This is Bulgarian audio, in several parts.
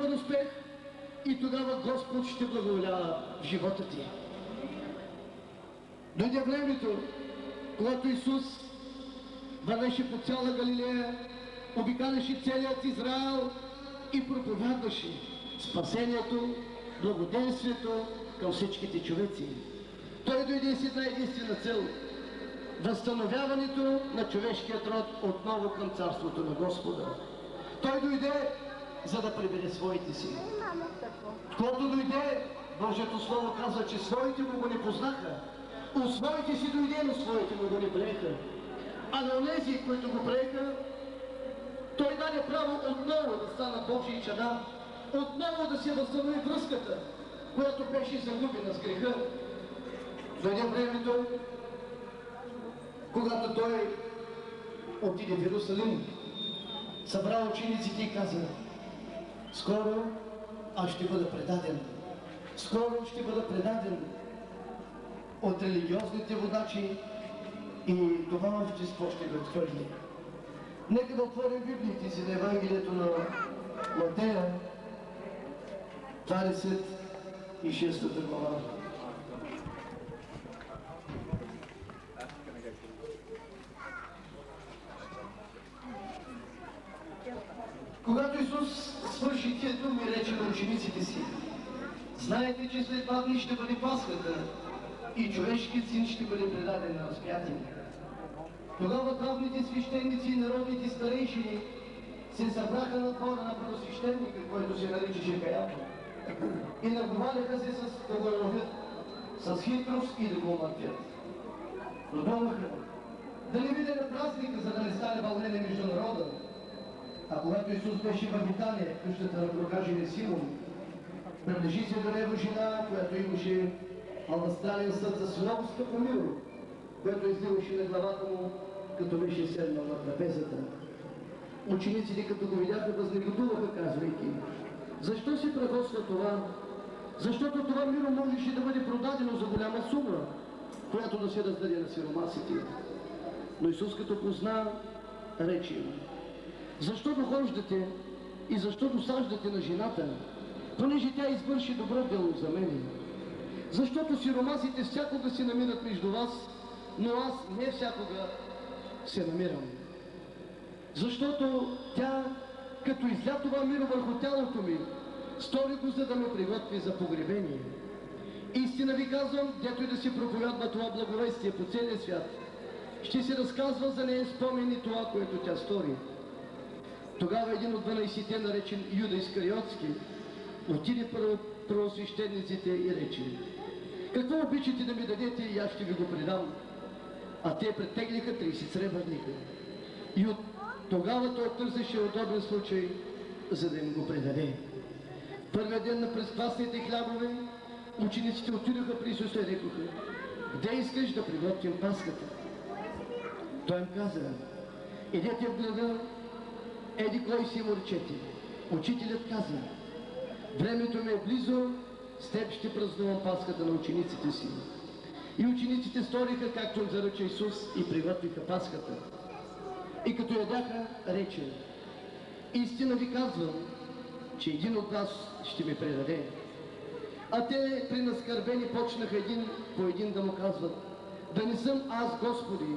добър успех и тогава Господ ще благоволява в живота ти. Дойде времето, когато Исус вървеше по цяла Галилея, обикаляше целият Израел и проповядваше спасението, благоденствието към всичките човеци. Той дойде с една единствена цел – възстановяването на човешкият род отново към царството на Господа. Той дойде, за да прибере своите си. Когато дойде, Божието Слово казва, че своите му го не познаха. У своите си дойде, но своите му го не приеха. А на онези, които го приеха, той даде право отново да стана Божии чада, отново да се възстанови връзката, която беше загубена с греха. Дойде времето, когато той отиде в Иерусалим, събра учениците и каза: скоро аз ще бъда предаден. Скоро ще бъда предаден от религиозните водачи и това общество ще го отхвърли. Нека да отворим Библиите си на Евангелието на Матея, 26 глава. Когато Исус свърши тия думи, рече на учениците си: знаете, че след 2 дни ще бъде Пасхата и човешкият син ще бъде предаден на разпятие. Тогава главните свещеници и народните старейшини се събраха на двора на първосвещеника, който се наричаше Каяфа, и наговаряха се да го ловят с хитрост и да го умъртвят. Но думаха да не видя на празника, за да не стане вълнение между народа. А когато Исус беше в Витания, къщата на прокажения Симон, приближи се до него жена, която имаше албастрален съд с много скъпо миро, което изливаше на главата му, като беше седнал на трапезата. Учениците, като го видяха, възнегодуваха, казвайки: защо се прахосва това? Защото това миро можеше да бъде продадено за голяма сума, която да се раздаде на сиромасите. Но Исус, като позна, рече им: защо дохождате и защо досаждате на жената, понеже тя извърши добро дело за мен? Защото сиромасите всякога се намират между вас, но аз не всякога се намирам. Защото тя, като изля това миро върху тялото ми, стори го, за да ме приготви за погребение. Истина ви казвам, дето и да се проповядва това благовестие по целия свят, ще се разказва за нея спомени това, което тя стори. Тогава един от 12-те, наречен Юда Искариотски, отиде при първосвещениците и рече: какво обичате да ми дадете и аз ще ви го предам? А те претеглиха 30 сребърника. И от тогава той търсеше удобен случай, за да им го предаде. Първия ден на пресквасните хлябове учениците отидоха при Исуса и рекоха: къде искаш да приготвим Пасхата? Той им каза: идете в града, еди кой си му речете. Учителят каза: времето ми е близо, с теб ще празнувам Пасхата на учениците си. И учениците сториха, както им заръча Исус, и приготвиха Пасхата. И като ядяха, рече: истина ви казвам, че един от вас ще ми предаде. А те, пренаскърбени, почнаха един по един да му казват: да не съм аз, Господи.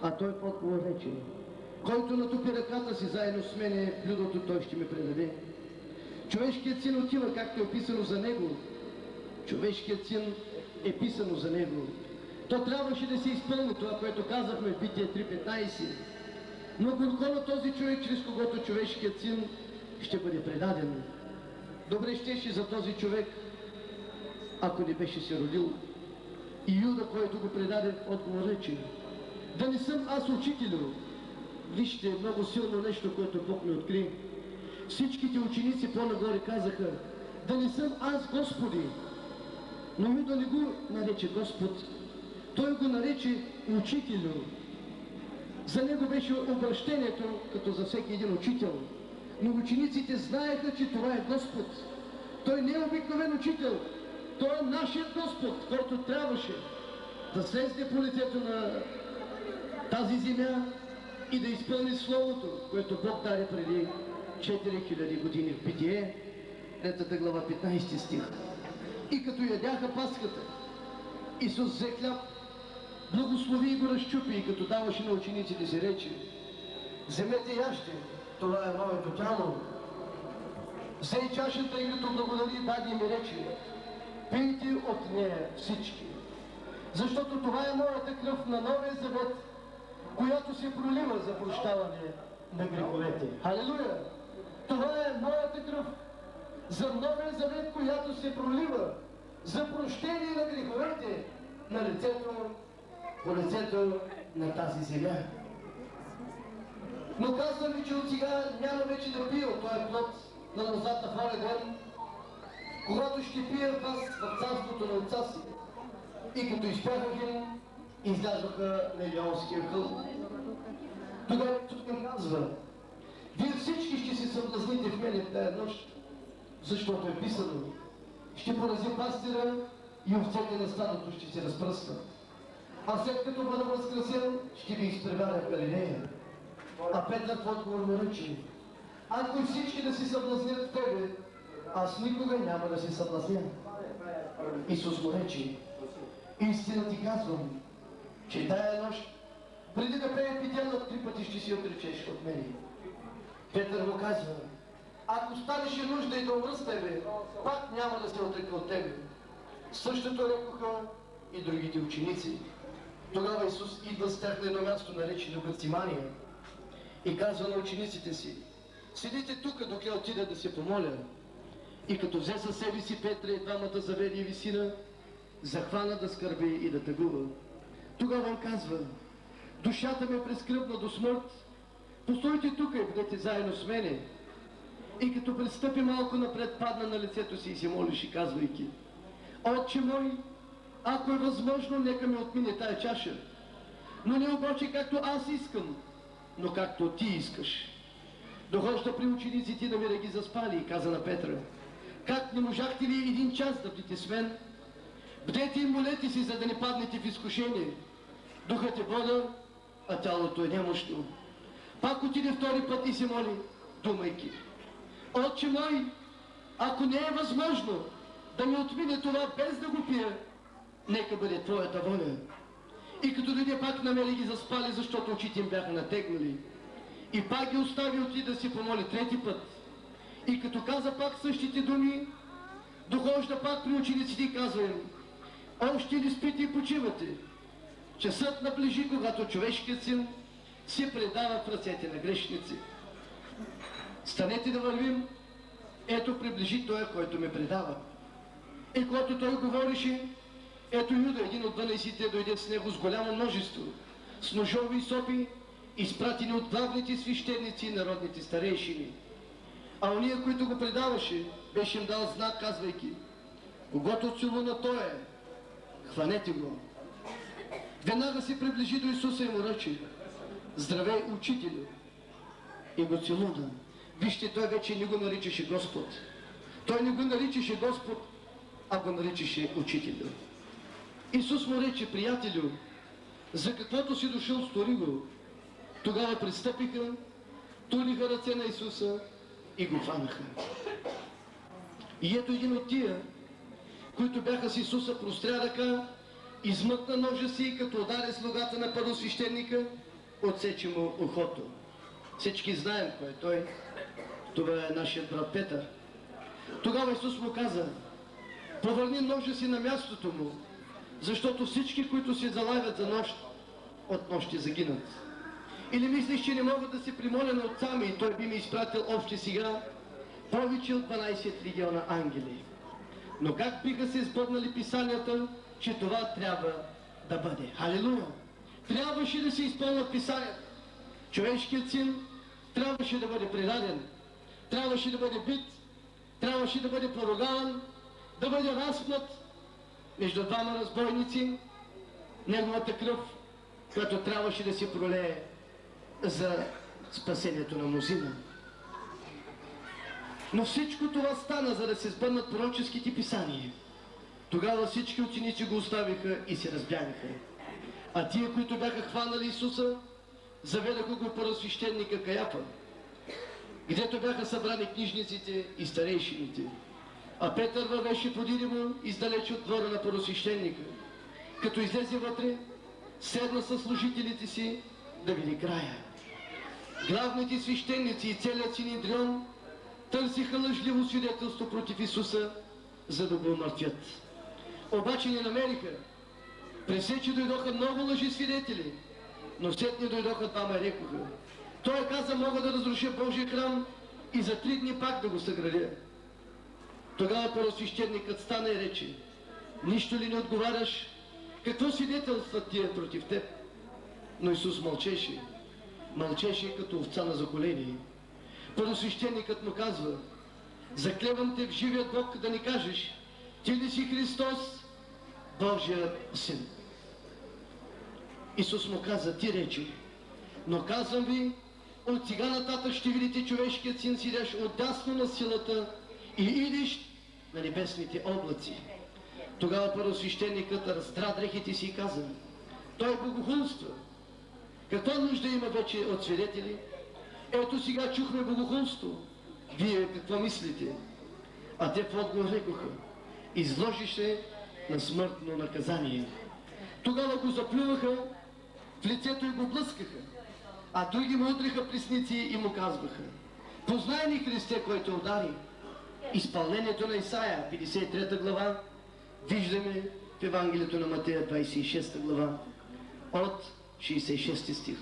А той в отговор рече: който натопи ръката си заедно с мене блюдото, той ще ми предаде. Човешкият син отива, както е писано за него. Човешкият син е писано за него. То трябваше да се изпълни това, което казахме в Битие 3.15. Но горко на този човек, чрез когото човешкият син ще бъде предаден. Добре щеше за този човек, ако не беше се родил. И Юда, който го предаде, отговор рече: да не съм аз, учителю. Вижте, много силно нещо, което Бог ми откри. Всичките ученици по-нагоре казаха: да не съм аз, Господи. Но Юда не го нарече Господ. Той го нарече учителю. За него беше обращението, като за всеки един учител. Но учениците знаеха, че това е Господ. Той не е обикновен учител. Той е нашият Господ, който трябваше да слезе по лицето на тази земя и да изпълни Словото, което Бог даде преди 4000 години в Битие, 3 глава, 15 стих. И като ядяха Пасхата, Исус взе хляб, благослови и го разчупи, и като даваше на учениците си рече: вземете и яжте, това е моето тяло. Взе и чашата и като благодари, даде и ми рече: пийте от нея всички, защото това е моята кръв на Новия завет, която се пролива за прощаване на греховете. Халелуя! Това е моята кръв за Новия завет, която се пролива за прощение на греховете на лицето, по лицето на тази земя. Но казвам ви, че от сега няма вече да пия от този плод на лозата в оня ден, когато ще пия вас в царството на отца си. И като изпяха ги, излязоха на Илионския хълм. Тогава тук им казва: вие всички ще се съблазните в мене в тая нощ, защото е писано: ще порази пастира и овцете на стадото ще се разпръснат. А след като бъда възкресен, ще ви изпреваря в Галилея. А Петър в отговор му рече: ако всички да се съблазнят в тебе, аз никога няма да се съблазня. Исус му рече: истина ти казвам, че тая нощ, преди да пее питяна, 3 пъти ще си отречеш от мене. Петър му казва: ако станеше нужда и да умра с тебе, пак няма да се отрека от тебе. Същото рекоха и другите ученици. Тогава Исус идва с тях на едно място, наречено Гецимания, и казва на учениците си: седите тук, докато отида да се помоля. И като взе със себе си Петра и двамата заведе и висина, захвана да скърби и да тъгува. Тогава им казва: душата ми е прескръбна до смърт, постойте тук и бъдете заедно с мене. И като пристъпи малко напред, падна на лицето си и се молеше, казвайки: Отче мой, ако е възможно, нека ми отмине тая чаша, но не обаче както аз искам, но както ти искаш. Дохожда при учениците да ми ги заспали и каза на Петра: как не можахте ли 1 час да бъдете с мен? Бдете и молете си, за да не паднете в изкушение. Духът е бодър, а тялото е немощно. Пак отиде 2 път и се моли, думайки: Отче мой, ако не е възможно да ми отмине това без да го пия, нека бъде твоята воля. И като дойде пак намери ги заспали, защото очите им бяха натегнали. И пак ги остави, отиде да си помоли 3 път. И като каза пак същите думи, дохожда пак при учениците и казва им: още ли спите и почивате? Часът наближи, когато човешкият син се предава в ръцете на грешници. Станете да вървим, ето приближи той, който ме предава. И когато той говореше, ето Юда, един от 12-те, дойде с него с голямо множество, с ножове и сопи, изпратени от главните свещеници и народните старейшини. А ония, които го предаваше, беше им дал знак, казвайки: когато целуна той е, хванете го. Веднага се приближи до Исуса и му рече: здравей, учителю! И го целуна. Вижте, той вече не го наричаше Господ. Той не го наричаше Господ, а го наричаше учителю. Исус му рече: приятелю, за каквото си дошъл, стори го. Тогава пристъпиха, туриха ръце на Исуса и го хванаха. И ето един от тия, които бяха с Исуса, простря ръка, измъкна ножа си и като удари слугата на първосвещеника, отсече му ухото. Всички знаем кой е той. Това е нашият брат Петър. Тогава Исус му каза: повърни ножа си на мястото му, защото всички, които се залавят за нощ, от нощ ще загинат. Или мислиш, че не мога да се примоля на отца ми и той би ми изпратил още сега повече от 12 легиона ангели? Но как биха се сбъднали писанията, че това трябва да бъде? Халелуя! Трябваше да се изпълнят писанията. Човешкият син трябваше да бъде предаден, трябваше да бъде бит, трябваше да бъде поругаван, да бъде разпнат между 2 разбойници, неговата кръв, която трябваше да се пролее за спасението на мнозина. Но всичко това стана, за да се сбъднат пророческите писания. Тогава всички ученици го оставиха и се разбягаха. А тия, които бяха хванали Исуса, заведаха го първосвещеника Каяфа, гдето бяха събрани книжниците и старейшините. А Петър вървеше подиримо издалеч от двора на първосвещеника. Като излезе вътре, седна със служителите си да види края. Главните свещеници и целият Синедрион търсиха лъжливо свидетелство против Исуса, за да го умъртвят. Обаче не намериха. През сече дойдоха много лъжи свидетели, но сетне дойдоха двама и рекоха: той каза, мога да разруша Божия храм и за 3 дни пак да го съградя. Тогава първосвещеникът стана и рече: нищо ли не отговаряш? Какво свидетелстват тия против теб? Но Исус мълчеше. Мълчеше като овца на заколение. Първосвещеникът му казва: заклевам те в живия Бог да ни кажеш, ти ли си Христос, Божият Син? Исус му каза: ти речи, но казвам ви, от сега нататък ще видите човешкият Син сидящ отдясно на силата и идиш на небесните облаци. Тогава първосвещеникът раздра дрехите си и каза: той богохулства. Каква нужда има вече от свидетели? Ето сега чухме богохулство. Вие какво мислите? А те в отговор рекоха: изложише на смъртно наказание. Тогава го заплюваха в лицето и го блъскаха, а други му утриха плесници и му казваха: познай ни Христе, който удари. Изпълнението на Исаия, 53 глава, виждаме в Евангелието на Матея, 26 глава, от 66 стих.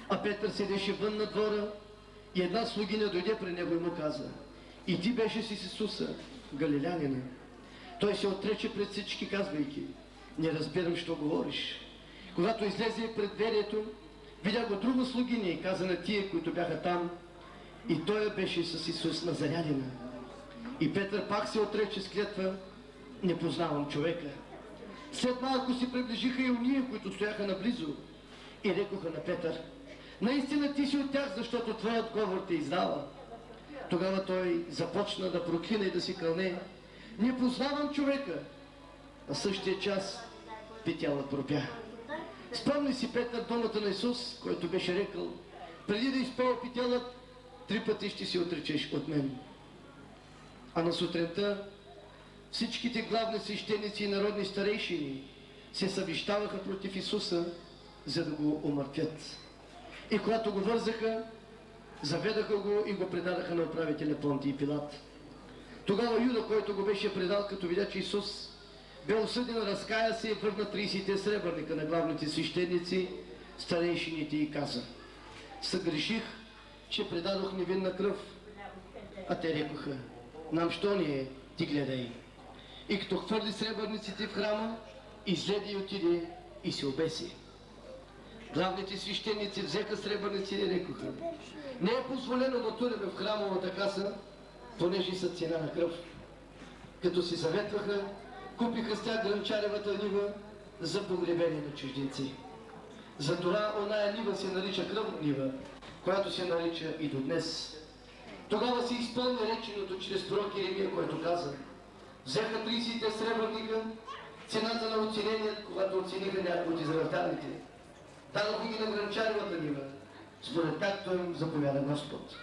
А Петър седеше вън на двора и една слугиня дойде при него и му каза: и ти беше с Исуса, галилянина. Той се отрече пред всички, казвайки: не разбирам, що говориш. Когато излезе пред верието, видя го друга слугиня и каза на тия, които бяха там: и той беше с Исус Назарянина. И Петър пак се отрече с клетва: не познавам човека. След малко се приближиха и уния, които стояха наблизо, и рекоха на Петър: наистина ти си от тях, защото твоят говор те издава. Тогава той започна да проклина и да си кълне: не познавам човека. А същия час петелът пропя. Спомни си Петър думата на Исус, който беше рекал: преди да изпее петелът, 3 пъти ще си отречеш от мен. А на сутринта всичките главни свещеници и народни старейшини се съвещаваха против Исуса, за да го умъртвят. И когато го вързаха, заведаха го и го предадаха на управителя Понтий Пилат. Тогава Юда, който го беше предал, като видя, че Исус бе осъден, разкая се и върна 30 сребърника на главните свещеници, старейшините, и каза: съгреших, че предадох невинна кръв. А те рекоха: нам що ни е, ти гледай. И като хвърли сребърниците в храма, излезе и отиде и се обеси. Главните свещеници взеха сребърници и рекоха: не е позволено да туреме в храмовата каса, понеже са цена на кръв. Като се заветваха, купиха с тях гранчаревата нива за погребение на чужденци. Затова оная нива се нарича кръвна нива, която се нарича и до днес. Тогава се изпълни реченото чрез пророк Иеремия, който каза: взеха 30 сребърника, цената на оценение, когато оцениха някои от израелтяните. Дадоха ги на гранчаревата нива, според както им заповяда Господ.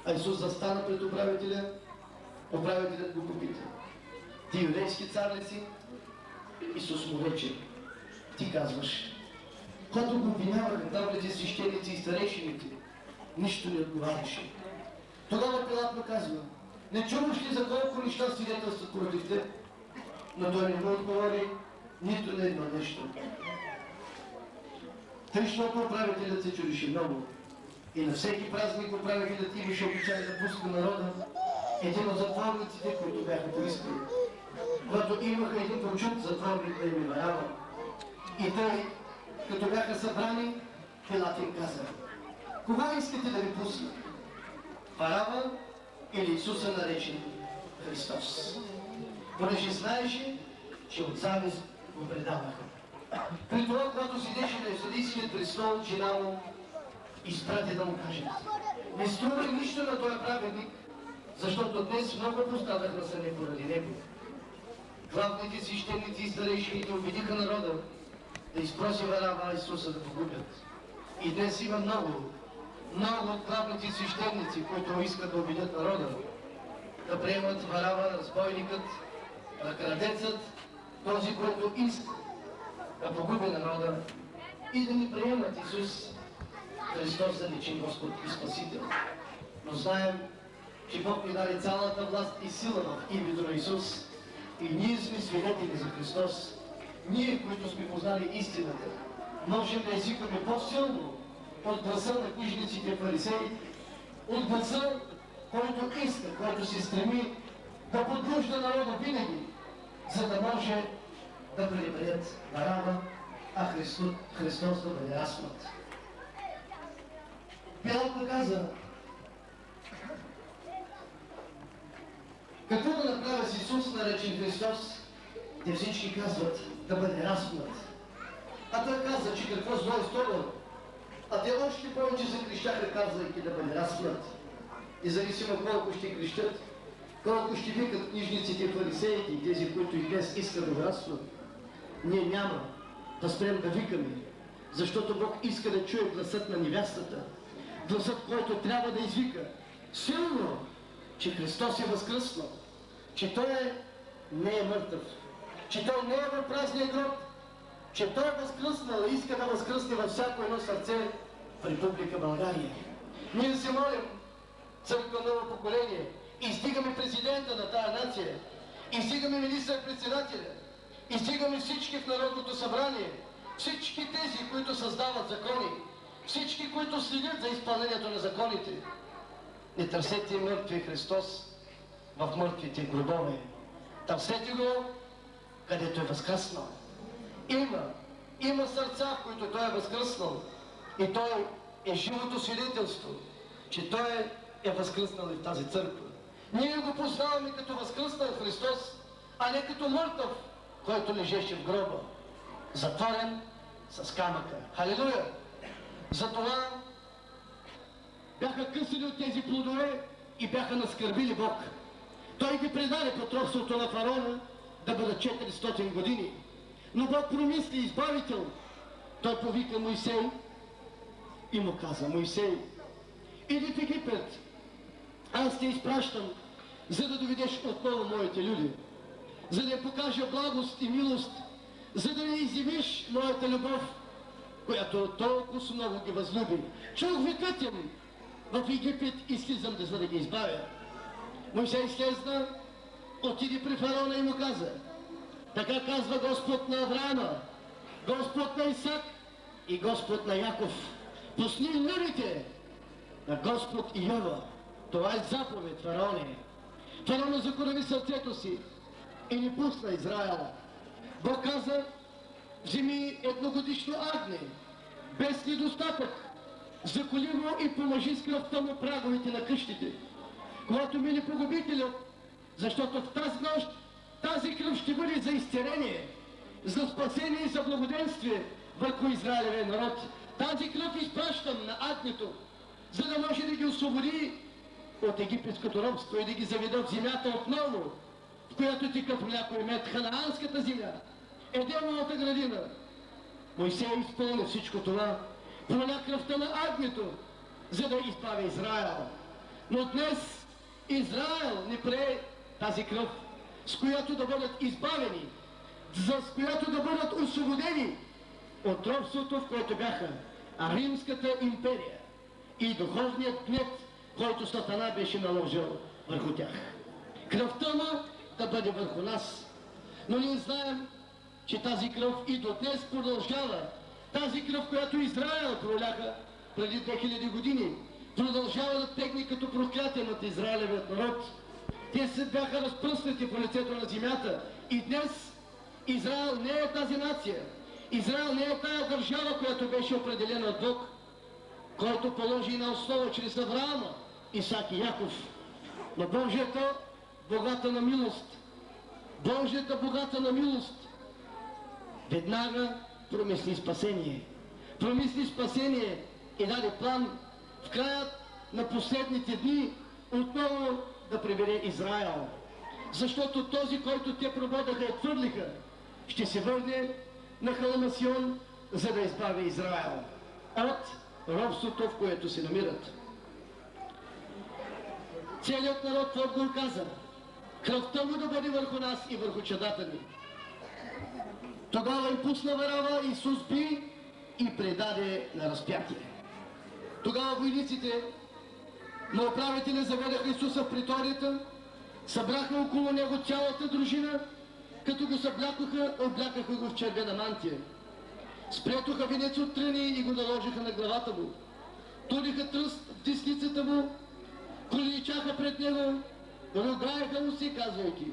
А Исус застана пред управителя. Управителят го попита: ти юдейски цар ли си? Исус му рече: ти казваш. Когато го обвиняваха главните свещеници и старейшините, нищо не отговаряше. Тогава Пилат му казва: не чуваш ли за колко неща свидетелстват против теб? Но той не му отговори нито на едно нещо. Тъй, защото управителят се чудеше много. И на всеки празник управителят имаше обичай да пуска народа един от затворниците, които бяха поискали. Когато имаха един прочут затворник да им е Варава. И той, като бяха събрани, Пилат им каза: кога искате да ви пусна? Варава или Исуса, наречен Христос? Понеже знаеше, че от завист го предаваха. При това, когато седеше на съдийският престол, жена му изпрати да му каже: не струва нищо на този праведник, защото днес много пострадах на съне поради него. Главните свещеници и старейшините убедиха народа да изпроси Варава Исуса да погубят. И днес има много от главните свещеници, които искат да убедят народа да да приемат Варава, разбойникът, крадецът, този, който иска да погуби народа и да ни приемат Исус Христос за личен Господ и Спасител. Но знаем, че Бог ни даде цялата власт и сила в името на Исус и ние сме свидетели за Христос. Ние, които сме познали истината, можем да извикаме по-силно от гласа на книжниците и фарисеите, от гласа, който иска, който се стреми да подбужда народа винаги, за да може да приберат Варава, а Христос да бъде разпнат. Пилат каза: какво да направя с Исус, наречен Христос? Те всички казват да бъде разпнат. А той каза, че какво зло е сторил. А те още повече закрещаха, казвайки да бъде разпнат. Независимо колко ще крещат, колко ще викат книжниците и фарисеите и тези, които и днес искат да го разпнат, ние няма да спрем да викаме, защото Бог иска да чуе гласът на невястата, гласът, който трябва да извика силно, че Христос е възкръснал, че Той не е мъртъв, че Той не е в празния гроб, че Той е възкръснал и иска да възкръсне във всяко едно сърце в Република България. Ние се молим църква ново поколение, издигаме президента на тая нация, издигаме министър-председателя, издигаме всички в Народното събрание, всички тези, които създават закони, всички, които следят за изпълнението на законите. Не търсете мъртвия Христос в мъртвите гробове. Търсете го, където е възкръснал. Има сърца, в които Той е възкръснал. И Той е живото свидетелство, че Той е възкръснал и в тази църква. Ние го познаваме като възкръснал Христос, а не като мъртъв, който лежеше в гроба, затворен с камъка. Халелуя! Затова бяха късали от тези плодове и бяха наскърбили Бог. Той ги предаде под робството на фараона да бъдат 400 години. Но Бог промисли избавител. Той повика Моисей и му каза: Моисей, иди в Египет, аз те изпращам, за да доведеш отново моите люди, за да я покажа благост и милост, за да не изявиш моята любов, която толкова много ги възлюби. Чух викът им в Египет и слизам за да ги избавя. Мойсей слезна, отиде при фараона и му каза: така казва Господ на Авраама, Господ на Исак и Господ на Яков: пусни людите на Господ и Йова. Това е заповед, фараоне. Фараона закорави сърцето си и не пусна Израел. Бог каза: вземи едногодишно агне, без недостатък, заколи го и положи с кръвта му праговете на къщите. Когато мине погубителят, защото в тази нощ тази кръв ще бъде за изцеление, за спасение и за благоденствие върху Израилевия народ. Тази кръв изпращам на агнето, за да може да ги освободи от египетското робство и да ги заведа в земята отново, в която текат мляко и мед, ханаанската земя, Едемовата градина. Мойсей изпълни всичко това, проля кръвта на агнето, за да избави Израил. Но днес Израил не прие тази кръв, с която да бъдат избавени, с която да бъдат освободени от робството, в което бяха Римската империя и духовният гнет, който Сатана беше наложил върху тях. Кръвта му да бъде върху нас. Но ние знаем, че тази кръв и до днес продължава. Тази кръв, която Израил проляха преди 2000 години, продължава да тегне като проклятие над Израилевият народ. Те се бяха разпръснати по лицето на земята. И днес Израил не е тази нация. Израил не е тая държава, която беше определена от Бог, който положи на основа чрез Авраама, Исак и Яков. Но Божията богата на милост, Божията богата на милост, веднага промисли спасение. Промисли спасение и даде план в края на последните дни отново да прибере Израил. Защото този, който те прободаха и отвърлиха, ще се върне на хълма Сион, за да избави Израил от робството, в което се намират. Целият народ в отговор каза: кръвта му да бъде върху нас и върху чадата ни. Тогава им пусна върава, Исус би и предаде на разпятие. Тогава войниците на управителя заведаха Исуса в приторията, събраха около него цялата дружина, като го съблякоха, облякаха го в червена мантия. Спретоха венец от тръни и го наложиха на главата му. Туриха тръст в десницата му, проличаха пред него, ругаеха му се, казвайки: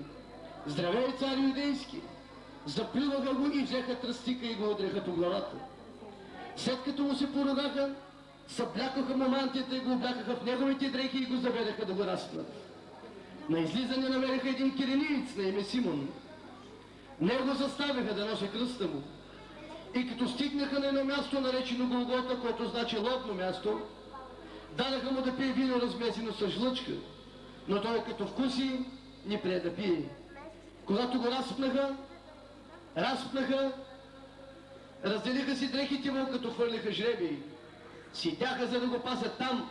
„Здравей, цар юдейски!“ Заплюваха го и взеха тръстика и го удреха по главата. След като му се поругаха, съблякоха му мантията и го облякаха в неговите дрехи и го заведаха да го разпнат. На излизане намериха един кирениец на име Симон. Него заставиха да носи кръста му. И като стигнаха на едно място, наречено Голгота, което значи лобно място, дадаха му да пие вино, размесено с жлъчка, но той като вкуси не прие да пие. Когато го разпнаха, разделиха си дрехите му, като хвърлиха жребий. Сидяха, за да го пасят там.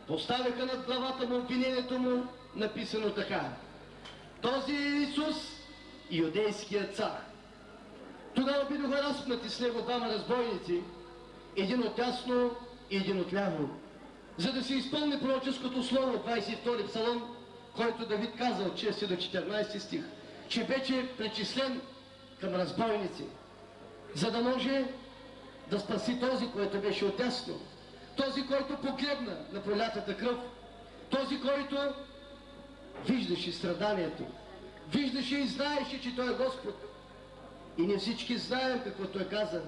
Поставяха над главата му обвинението му, написано така: „Този е Исус, юдейският цар“. Тогава бидоха разпнати с него двама разбойници, един отдясно и един отляво, за да се изпълни пророческото слово от 22 псалом, който Давид каза от 6 до 14 стих, че беше причислен към разбойници, за да може да спаси този, който беше отдясно, този, който погледна на пролятата кръв, този, който виждаше страданието, виждаше и знаеше, че той е Господ. И ние всички знаем какво той каза: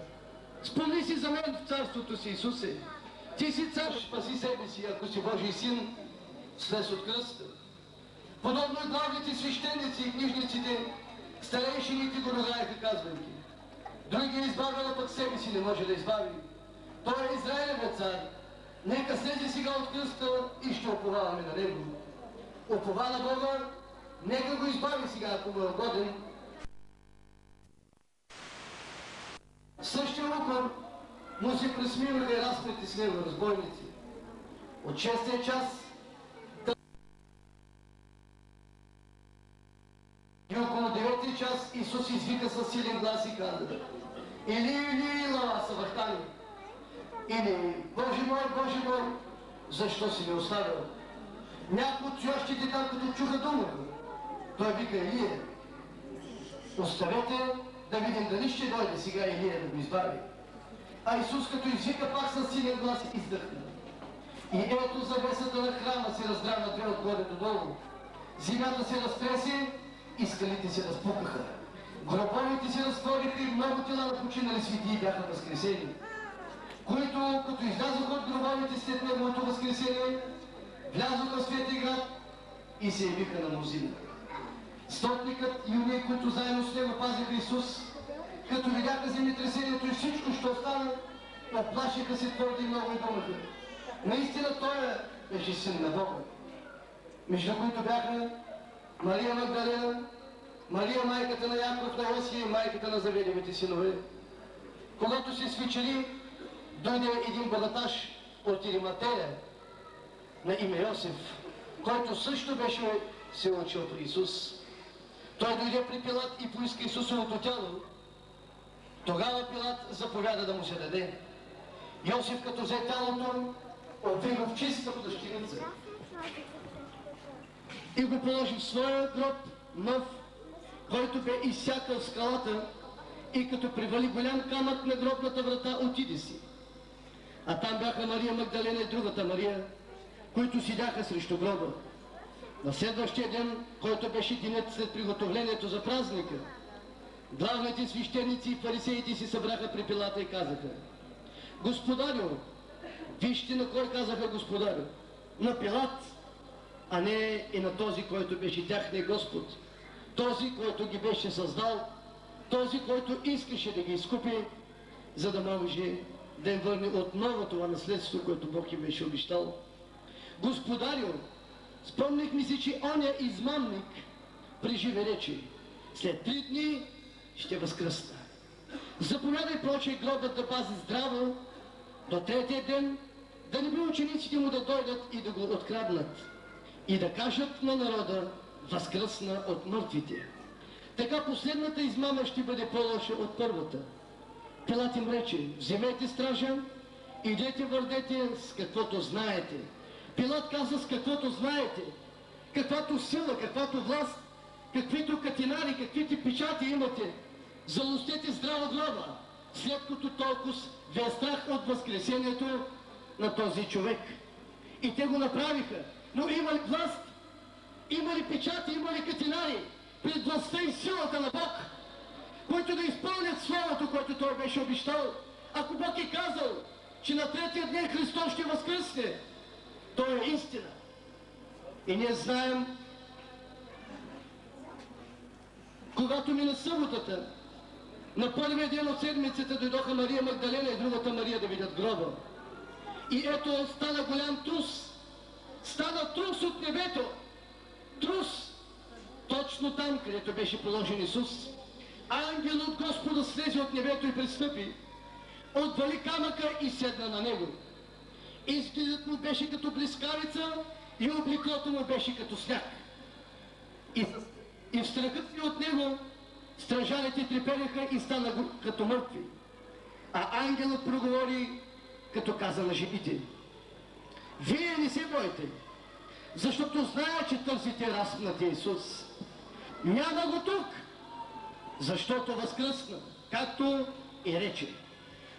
„Спомни си за мен в царството си, Исусе. Ти си цар, спаси себе си, ако си Божий син, слез от кръста.“ Подобно и главните свещеници и книжниците, старейшините го ругаеха, казвайки: „Други е избавя, но пък себе си не може да избави. Той е Израилевият цар. Нека слезе сега от кръста и ще уповаваме на него. Упова на Бога, нека го избави сега, ако му е угоден.“ В същия укор му се присмиваха и разпнати с него разбойници. От 6-тия час и около 9-тия час Исус извика със силен глас и каза: „Или, лама савахтани!“ Или: „Боже мой, защо си ме оставил?“ Някои от стоящите там, като чуха дума, той вика: „Илия!“ Оставете да видим дали ще дойде сега Илия да го избави. А Исус, като извика пак със силен глас, издъхна. И ето завесата на храма се раздра на две отгоре додолу. Земята се разтресе и скалите се разпукаха. Гробовете се разтвориха и много тела на починали светии бяха възкресени, които, като излязоха от гробовете след неговото възкресение, влязоха в Светия град и се явиха на мнозина. Стотникът и уния, които заедно с него пазиха Исус, като видяха земетресението и всичко, що стана, оплашиха се твърде много и думаха: „Наистина той беше син на Бога“. Между които бяха Мария Магдалена, Мария майката на Яков, на Йосия и майката на Заведевите синове. Когато се свечери, дойде един богаташ от Ириматея на име Йосиф, който също беше се учил при Исус. Той дойде при Пилат и поиска Исусовото тяло. Тогава Пилат заповяда да му се даде. Йосиф, като взе тялото, обви го в чиста плащеница и го положи в своя гроб нов, който бе изсякал скалата, и като привали голям камък на гробната врата, отиде си. А там бяха Мария Магдалена и другата Мария, които седяха срещу гроба. На следващия ден, който беше денят след приготовлението за празника, главните свещеници и фарисеите си събраха при Пилата и казаха: „Господарю!“ Вижте на кой казаха господарю. На Пилат, а не и на този, който беше тяхния Господ. Този, който ги беше създал, този, който искаше да ги изкупи, за да може да им върне отново това наследство, което Бог им беше обещал. „Господарю, спомних ми си, че оня измамник преживе речи: след 3 дни ще възкръсна. Заповядай проче гробът да пази здраво до 3-тия ден, да не би учениците му да дойдат и да го откраднат и да кажат на народа: възкръсна от мъртвите. Така последната измама ще бъде по-лоша от първата. Пилат им рече: вземете стража, идете върдете с каквото знаете. Пилат каза: с каквото знаете, каквато сила, каквато власт, каквито катинари, каквито печати имате, залостете здрава глава, след като толкова ви е страх от възкресението на този човек. И те го направиха. Но има ли власт, има ли печати, има ли катинари пред властта и силата на Бог, които да изпълнят словото, което Той беше обещал? Ако Бог е казал, че на третия ден Христос ще възкръсне, то е истина. И ние знаем, когато мина съботата, на първия ден от седмицата дойдоха Мария Магдалена и другата Мария да видят гроба. И ето стана голям трус. Стана трус от небето. Трус точно там, където беше положен Исус. Ангел от Господа слезе от небето и пристъпи, отвали камъка и седна на него. Изгледът му беше като блискавица и облеклото му беше като сняг. И в страхът си от него стражарите трепереха и стана като мъртви. А ангелът проговори, като каза на жените: вие не се бойте, защото зная, че търсите разпнатия Исус. Няма го тук, защото възкръсна, както и рече.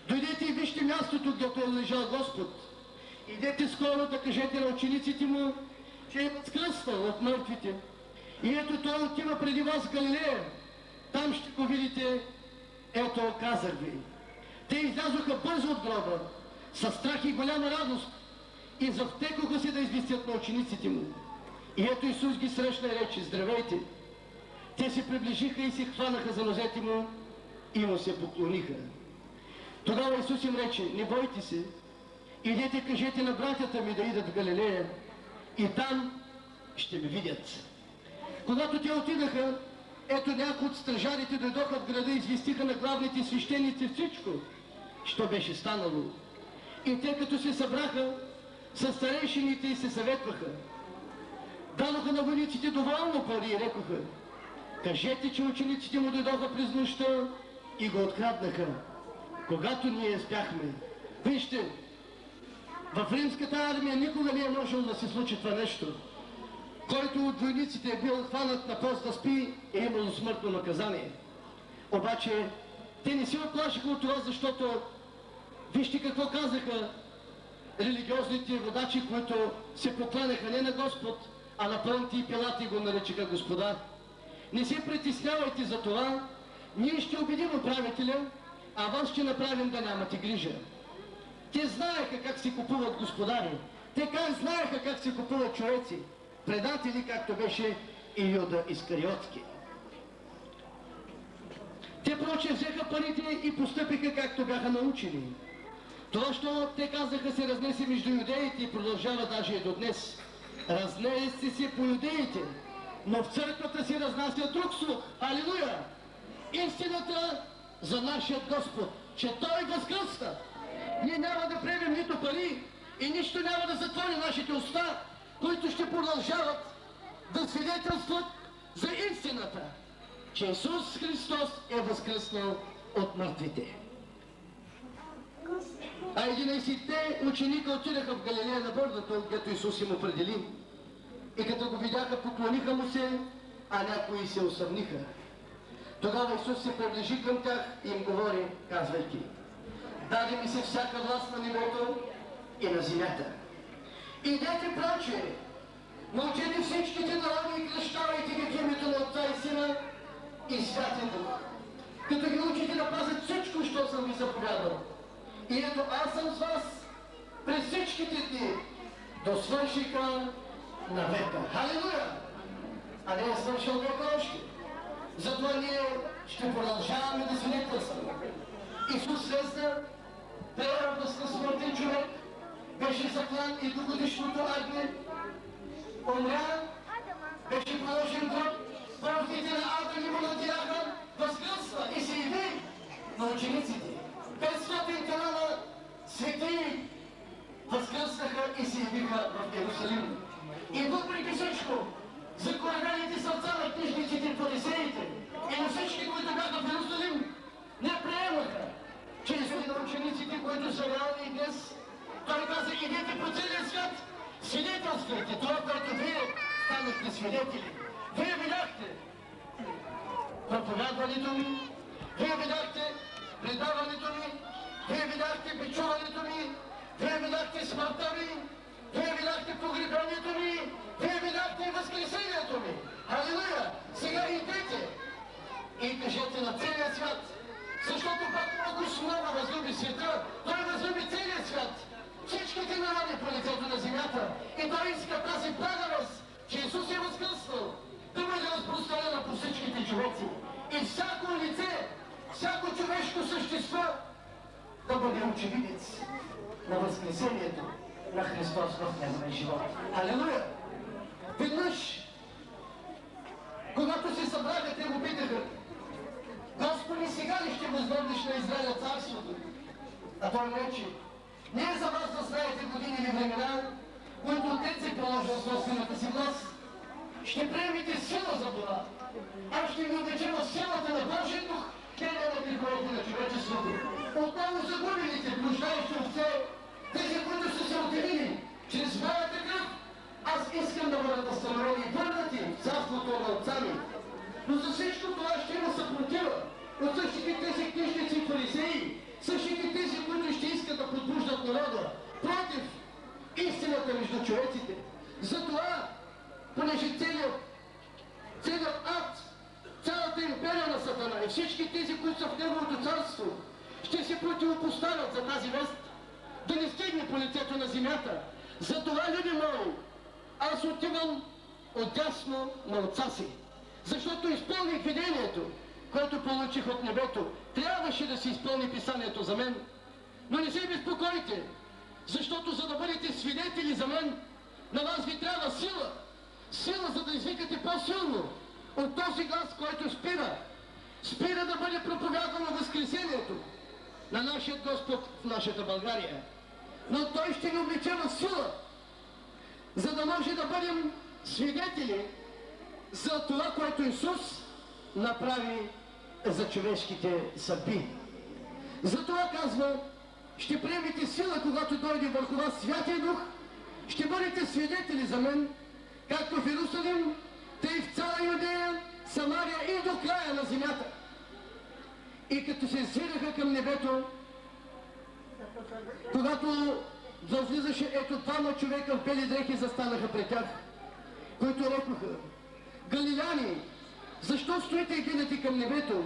Дойдете и вижте мястото, където е лежал Господ. Идете скоро да кажете на учениците му, че е възкръснал от мъртвите. И ето той отива преди вас в Галилея. Там ще го видите. Ето, казах ви. Те излязоха бързо от гроба, със страх и голяма радост, и завтекоха се да известят на учениците му. И ето Исус ги срещна и рече: здравейте! Те се приближиха и се хванаха за нозете му и му се поклониха. Тогава Исус им рече: не бойте се, идете кажете на братята ми да идат в Галилея и там ще ме видят. Когато те отидаха, ето някои от стражарите дойдоха в града и известиха на главните свещеници всичко, що беше станало. И те, като се събраха със старейшините и се съветваха, дадоха на войниците доволно пари и рекоха: кажете, че учениците му дойдоха през нощта и го откраднаха, когато ние спяхме. Вижте, в римската армия никога не е можело да се случи това нещо. Който от войниците е бил хванат на пост да спи, е имало смъртно наказание. Обаче те не се оплашиха от това, защото вижте какво казаха религиозните водачи, които се покланяха не на Господ, а на Понтий Пилат и го наричаха господар. Не се притеснявайте за това, ние ще убедим управителя, а вас ще направим да нямате грижа. Те знаеха как се купуват господари, те знаеха как се купуват човеци, предатели, както беше и Юда Искариотски. Те проче взеха парите и постъпиха както бяха научени. Това, що те казаха, се разнесе между юдеите и продължава даже и до днес. Разнесе се по юдеите, но в църквата си разнася друг слух. Алилуя! Истината за нашия Господ, че Той възкръсна. Ние няма да приемем нито пари и нищо няма да затвори нашите уста, които ще продължават да свидетелстват за истината, че Исус Христос е възкръснал от мъртвите. А 11-те ученика отидаха в Галилея на бърдото, където Исус им определи. И като го видяха, поклониха му се, а някои се усъмниха. Тогава Исус се приближи към тях и им говори, казвайки: даде ми се всяка власт на небето и на земята. Идете проче, научете всичките народи и кръщавайте ги в името на Отца и Сина и Святия Дух, като ги учите да пазят всичко, що съм ви заповядал. И ето аз съм с вас през всичките дни до свършика на века. Халилуя! А не е свършил века още. Затова ние ще продължаваме да свидетелстваме. Исус слезна, преобразна смъртен човек, беше заклан и до годишното агне, умря, беше положен труп, пророките на Адам и му надяха, възкръсва и се яви на учениците. 500 тона светии възкръснаха и се явиха в Иерусалим. И въпреки всичко, закоравените са видяхте проповядването ми, вие видяхте предаването ми, вие видяхте бичуването ми, вие видяхте смъртта ми, вие видяхте погребението ми, вие видяхте възкресението ми. Алилуя! Сега идете и кажете на целия свят, защото пак много възлюби света, той възлюби целия свят, всичките народи по лицето на земята, и той иска тази праведност, че Исус е възкръснал, да бъде разпространена по всичките човеци. И всяко лице, всяко човешко същество да бъде очевидец на възкресението на Христос в неговия живот. Алелуя! Веднъж, когато се събраха, те го питаха: Господи, сега ли ще възвърнеш на Израиля царството? А той рече: не е за вас да знаете години или времена, които Отец е положил с собствената си власт. Ще приемете сила за това. Аз ще ви облечем в силата на Божия дух, те на греховете на човечеството. Отново загубилите, блуждаещи овце, тези, които са се отделили чрез моята кръв, аз искам да бъдат възстановени и върнати в царството на отца ми. Но за всичко това ще има съпротива от същите тези книжници и фарисеи, същите тези, които ще искат да подбуждат народа против истината между човеците. Затова, понеже целият ад, цялата империя на Сатана и всички тези, които са в неговото царство, ще се противопоставят за тази вест, да не стигне по лицето на земята. Затова, люди мои, аз отивам отдясно на отца си, защото изпълних видението, което получих от небето. Трябваше да се изпълни писанието за мен, но не се безпокойте, защото за да бъдете свидетели за мен, на вас ви трябва сила. Сила, за да извикате по-силно от този глас, който спира да бъде проповядано възкресението на нашия Господ в нашата България. Но той ще ни облече в сила, за да може да бъдем свидетели за това, което Исус направи за човешките съдби. Затова казва: ще приемете сила, когато дойде върху вас Святия Дух, ще бъдете свидетели за мен, както в Иерусалим, тъй в цяла Юдея, Самария и до края на земята. И като се зираха към небето, когато възлизаше, ето двама човека в бели дрехи застанаха пред тях, които рекоха: Галиляни, защо стоите и гледате към небето?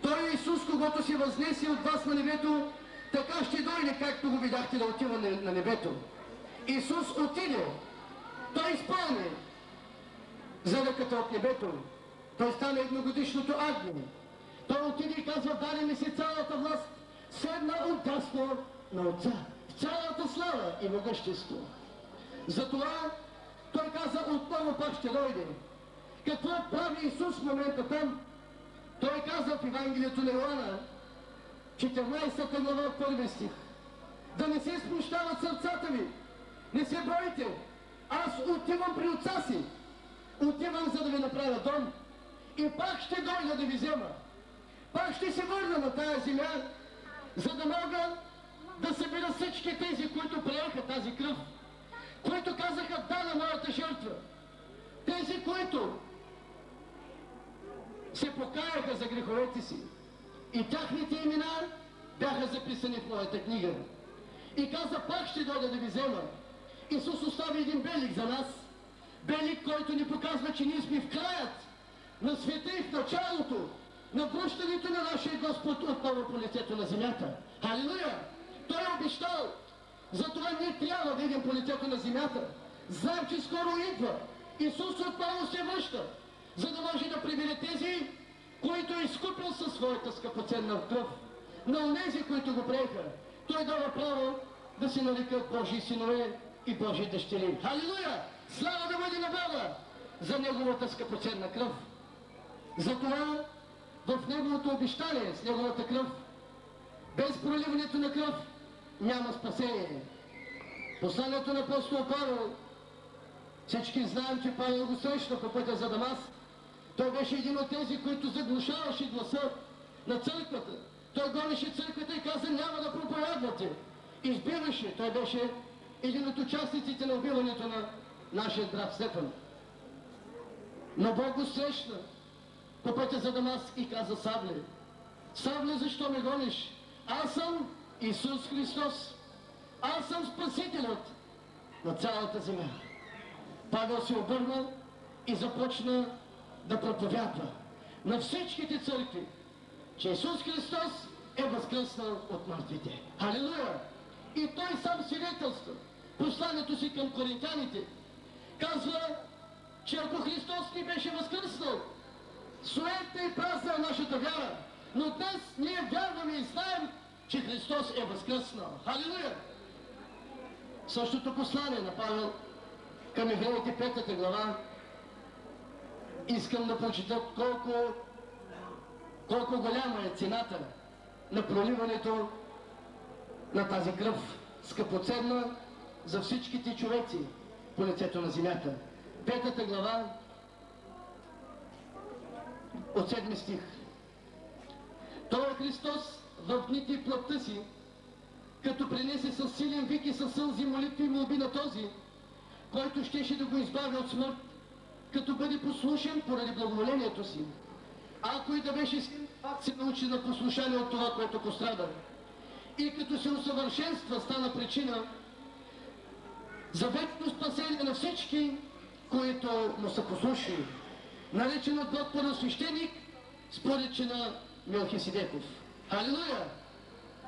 Той е Исус, когато се възнесе от вас на небето, така ще дойде, както го видяхте да отива на небето. Исус отиде, той изпълни задъката от небето. Той стана едногодишното агне. Той отиде и казва: даде ми се цялата власт, седна отдясно на Отца, в цялата слава и могъщество. Затова той каза: отново пак ще дойде. Какво прави Исус в момента там? Той каза в Евангелието на Йоанна, 14 глава, 1 стих: да не се смущават сърцата ви, не се бойте, аз отивам при Отца си, отивам, за да ви направя дом и пак ще дойда да ви взема. Пак ще се върна на тая земя, за да мога да събера всички тези, които приеха тази кръв, които казаха да на моята жертва, тези, които се покаяха за греховете си и тяхните имена бяха записани в моята книга. И каза: пак ще дойда да ви взема. Исус остави един белик за нас, белик, който ни показва, че ние сме в краят на света и в началото на връщането на нашия Господ отново по лицето на земята. Халилуя! Той е обещал. Затова ние трябва да идем по лицето на земята. Знаем, че скоро идва. Исус отново се връща, за да може да прибере тези, които е изкупил със своята скъпоценна кръв. На онези, които го приеха, той дава право да се нарекат Божии синове и Божии дъщери. Халилуя! Слава да бъде на Бога за неговата скъпоценна кръв. Затова в неговото обещание с неговата кръв, без проливането на кръв няма спасение. Посланието на апостол Павел, всички знаем, че Павел го срещна по пътя за Дамаск. Той беше един от тези, които заглушаваше гласа на църквата. Той гонеше църквата и каза: няма да проповядвате. Избиваше. Той беше един от участниците на убиването на нашия брат Стефан. Но Бог го срещна по пътя за Дамаск и каза: Савле, Савле, защо ме гониш? Аз съм Исус Христос. Аз съм Спасителят на цялата земя. Павел се обърна и започна да проповядва на всичките църкви, че Исус Христос е възкръснал от мъртвите. Халилуя! И той сам свидетелства. Посланието си към коринтяните казва, че ако Христос ни беше възкръснал, суетна и празна е нашата вяра. Но днес ние вярваме и знаем, че Христос е възкръснал. Халилуя! Същото послание на Павел към Евреите 5 глава искам да прочета колко голяма е цената на проливането на тази кръв, скъпоценна за всичките човеци по лицето на земята. 5 глава от 7 стих. Той Христос в дните и плътта си, като принесе със силен вик и със сълзи, молитви и молби на този, който щеше да го избави от смърт, като бъде послушен поради благоволението си. Ако и да беше син, пак се научи на послушание от това, което пострада. И като се усъвършенства, стана причина за вечно спасение на всички, които му са послушни. Наречен от Бог първосвещеник, според чина Мелхиседеков. Халилуя!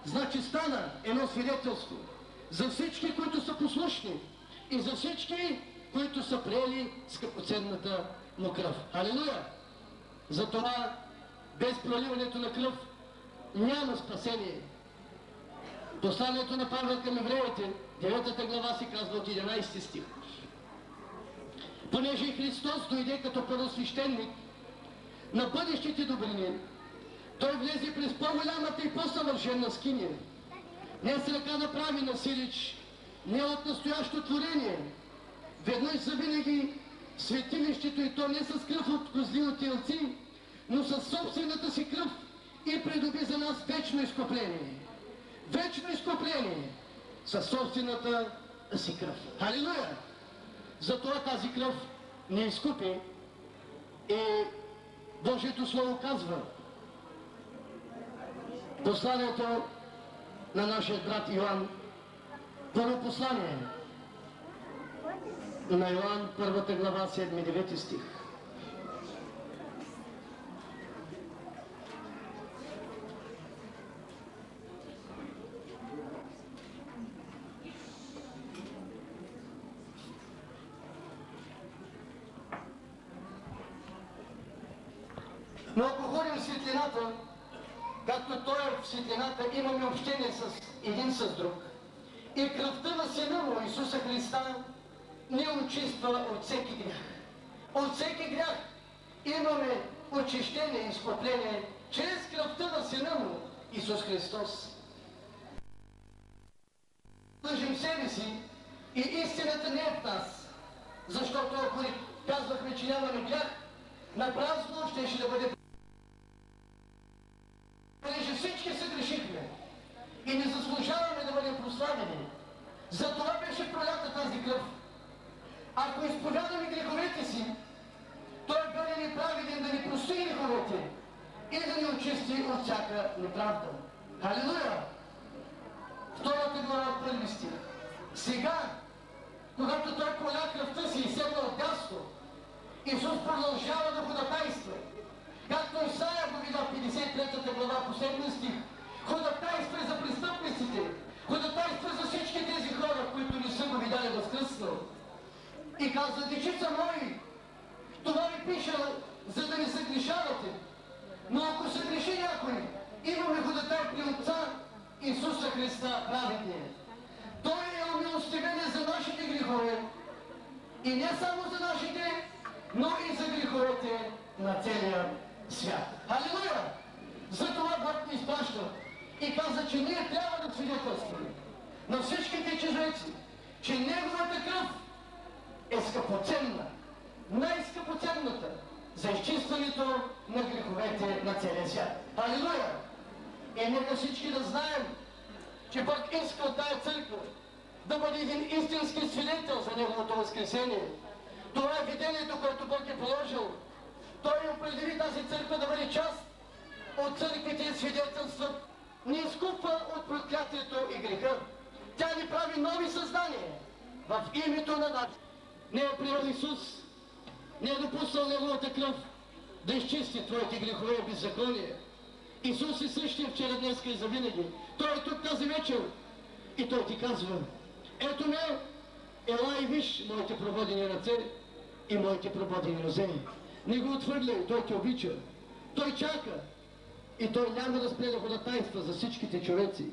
Значи стана едно свидетелство за всички, които са послушни и за всички, които са приели скъпоценната му кръв. Халилуя! Затова без проливането на кръв няма спасение. Посланието на Павел към евреите, 9 глава се казва от 11 стих. Понеже Христос дойде като първосвещеник на бъдещите добрини, той влезе през по-голямата и по-съвършена скиния. Не с ръка направи на сирич, не от настоящо творение. Веднъж завинаги светилището, и то не с кръв от козли от телци, но със собствената си кръв, и придоби за нас вечно изкупление. Вечно изкупление със собствената си кръв. Халилуя! Затова тази кръв не изкупи и Божието Слово казва, посланието на нашия брат Йоан, първо послание на Йоан, 1 глава, 7-9 стих. Но ако ходим в светлината, както Той е в светлината, имаме общение един с друг. И кръвта на Сина му, Исуса Христа, ни очиства от всеки грях. От всеки грях имаме очищение и изкупление чрез кръвта на Сина му, Исус Христос. Лъжим себе си и истината не е в нас. Защото ако казвахме, че нямаме грях, напразно щеше да бъде. Понеже всички се грешихме и не заслужаваме да бъдем прославени. Затова беше пролята тази кръв. Ако изповядаме греховете си, Той бъде неправеден да ни прости греховете и да ни очисти от всяка неправда. Халилуя! 2 глава от 1 стих. Сега, когато Той поля кръвта си и седна от дясно, Исус продължава да ходатайства. Както Исаия го видя в 53 глава, последния стих. Ходатайства за престъпниците, ходатайства за всички тези хора, които не са го видяли възкръснал. И казва: дечица мои, това ви пиша, за да не се грешавате. Но ако се греши някой, имаме ходатай при Отца Исуса Христа, праведния. Той е умилостивен за нашите грехове. И не само за нашите, но и за греховете на целия свят. Халилуя! Затова Бог ни изпраща и каза, че ние трябва да свидетелстваме на всичките чужденци, че Неговата кръв е скъпоценна, най-скъпоценната за изчистването на греховете на целия свят. Халилуя! И нека всички да знаем, че Бог иска от тая църква да бъде един истински свидетел за Неговото възкресение. Това е видението, което Бог е положил. Той определи тази църква да бъде част от църквите и свидетелства. Ни изкупва от проклятието и греха. Тя ни прави нови създания в името на нас. Не е приел Исус, не е допуснал Неговата кръв да изчисти твоите грехове и беззаконие. Исус е същия вчера, днеска и завинаги. Той е тук тази вечер и Той ти казва: ето ме, ела и виж моите прободени ръце и моите прободени нозе. Не го отвърляй, Той те обича. Той чака и Той няма да спре да ходатайства за всичките човеци,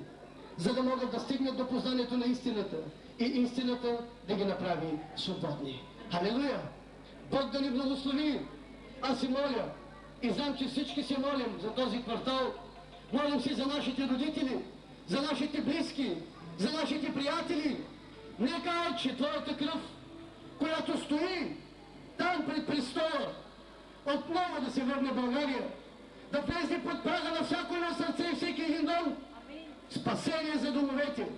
за да могат да стигнат до познанието на истината и истината да ги направи свободни. Халелуя! Бог да ни благослови! Аз се моля и знам, че всички се молим за този квартал. Молим се за нашите родители, за нашите близки, за нашите приятели. Нека, че Твоята кръв, която стои там пред престола, отново да се върне в България, да влезе под прага на всяко едно сърце и всеки един дом. Спасение за домовете,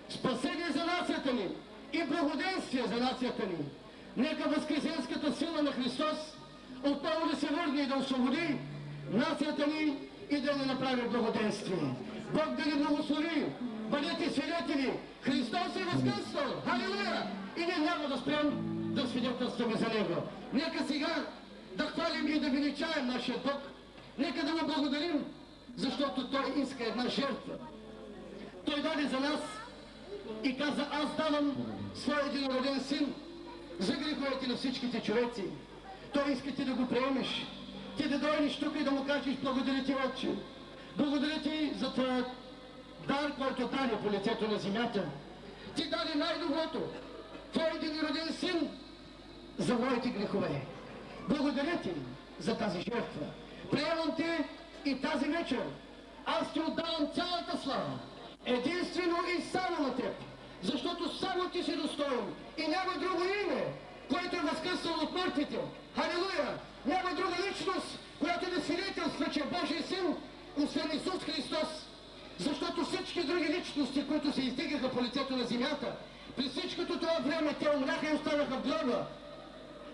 спасение за нацията ни и благоденствие за нацията ни. Нека възкресенската сила на Христос отново да се върне и да освободи нацията ни и да ни направи благоденствие. Бог да ни благослови. Бъдете свидетели. Христос е възкръснал. Халелуя! И ние няма да спрем да свидетелстваме за Него. Нека сега да хвалим и да величаем нашия Бог. Нека да го благодарим, защото Той иска една жертва. Той даде за нас и каза: аз давам своя единороден син за греховете на всичките човеци. Той иска ти да го приемеш. Ти да дойдеш тук и да му кажеш: благодаря ти, Отче. Благодаря ти за твоя дар, който даде по лицето на земята. Ти даде най-доброто. Твой единороден син за моите грехове. Благодаря ти за тази жертва. Приемам те и тази вечер. Аз ти отдавам цялата слава. Единствено и само на теб. Защото само ти си достоен. И няма друго име, което е възкръснало от мъртвите. Халелуя! Няма друга личност, която да свидетелства, че е Божий син, освен Исус Христос. Защото всички други личности, които се издигаха по лицето на земята, през всичкото това време те умряха и останаха в гроба.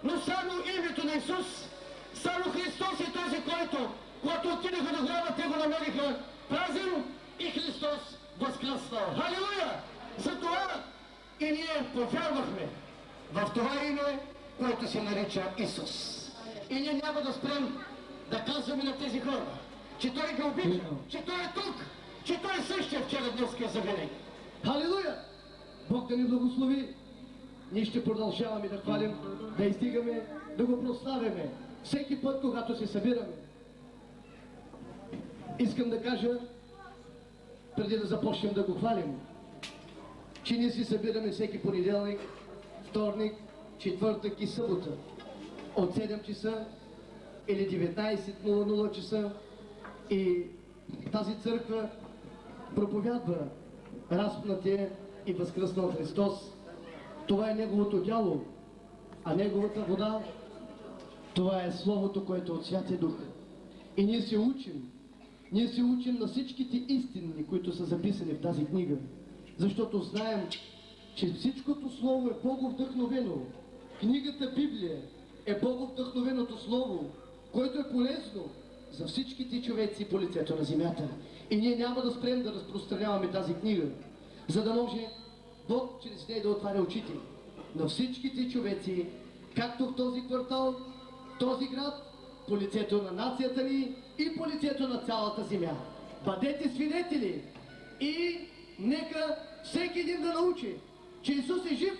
Но само името на Исус, само Христос е този, който, когато отидеха до гроба, те го намериха празен и Христос възкръснал. Халелуя! Затова и ние повярвахме в това име, което се нарича Исус. И ние няма да спрем да казваме на тези хора, че Той ги обича, че Той е тук, че Той е същия вчера, днеска и завинаги. Халелуя! Бог да ни благослови. Ние ще продължаваме да хвалим, да издигаме, да го прославяме всеки път, когато се събираме. Искам да кажа, преди да започнем да го хвалим, че ние се събираме всеки понеделник, вторник, четвъртък и събота от 7 часа или 19:00 часа, и тази църква проповядва разпнатия и възкръснал Христос. Това е Неговото дяло, а Неговата вода, това е Словото, което е от Святия Дух. И ние се учим. Ние се учим на всичките истини, които са записани в тази книга. Защото знаем, че всичкото Слово е Боговдъхновено. Книгата Библия е Боговдъхновеното Слово, което е полезно за всичките човеци по лицето на земята. И ние няма да спрем да разпространяваме тази книга, за да може Бог чрез нея да отваря очите на всичките човеци, както в този квартал, в този град, по лицето на нацията ни и по лицето на цялата земя. Бъдете свидетели и нека всеки един да научи, че Исус е жив.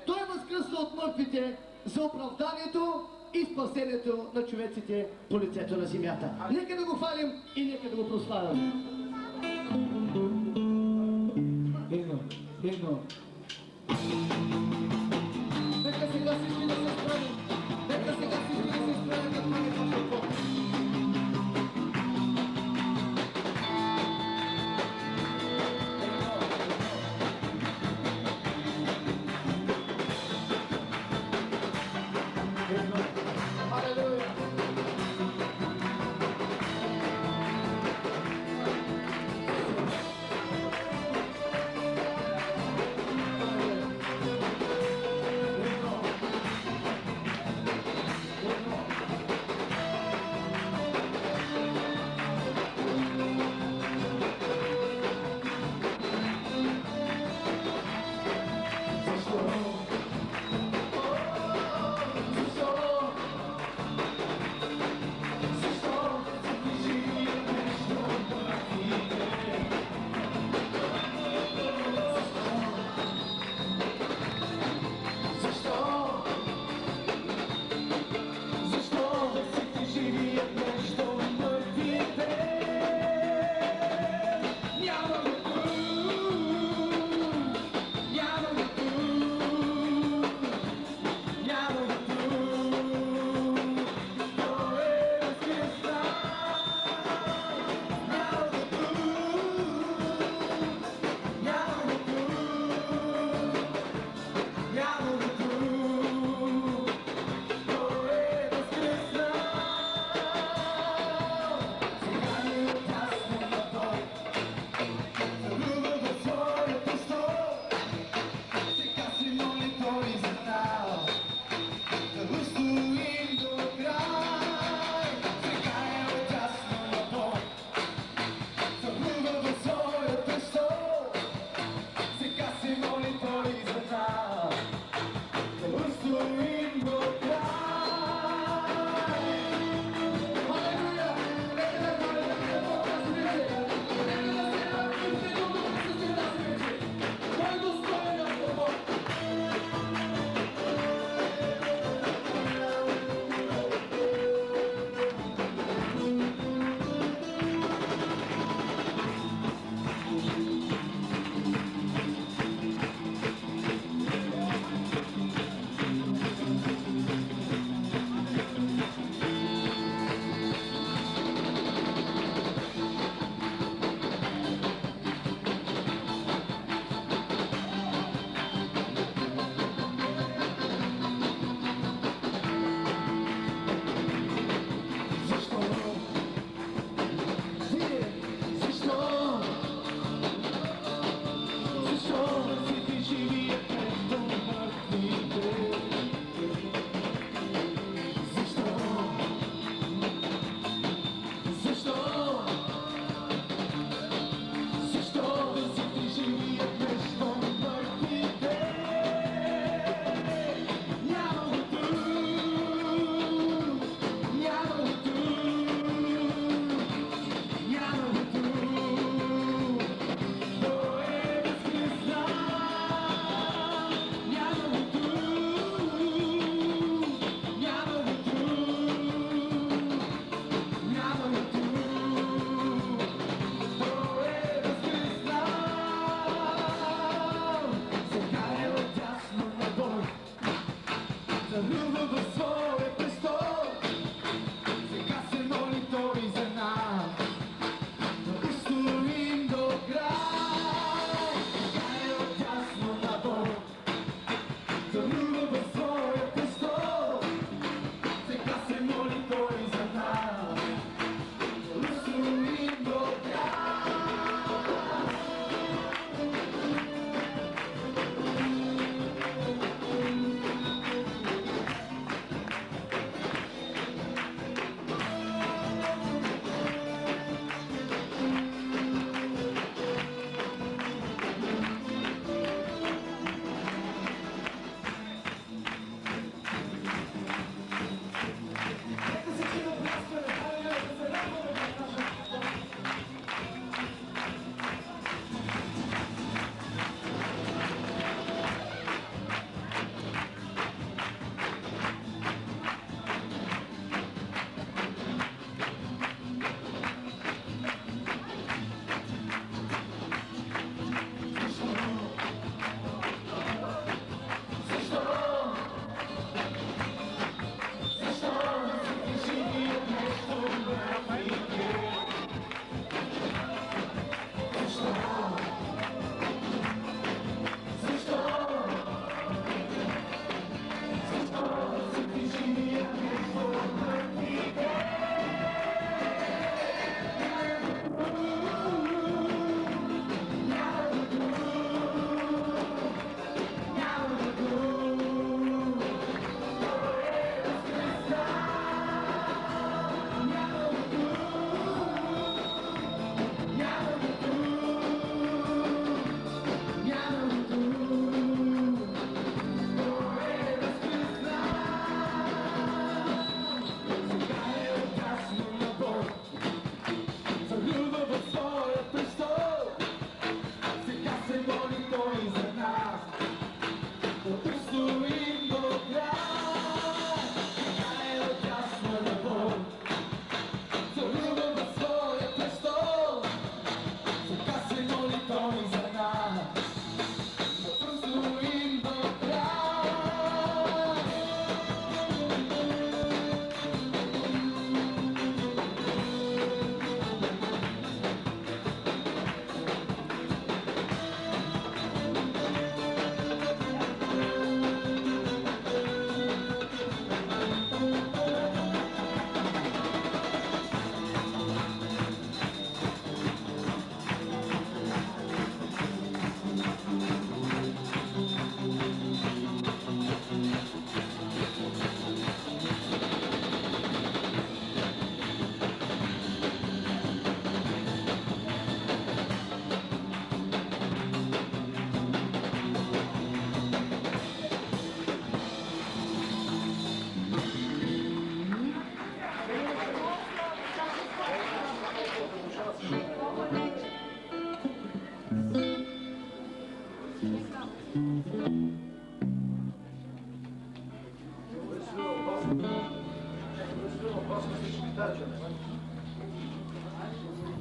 Той е възкръснал от мъртвите за оправданието и спасението на човеците по лицето на земята. Нека да го хвалим и нека да го прославяме. Едно. Нека сега всички да се справим. Нека сега всички да се справим към паметната Бог.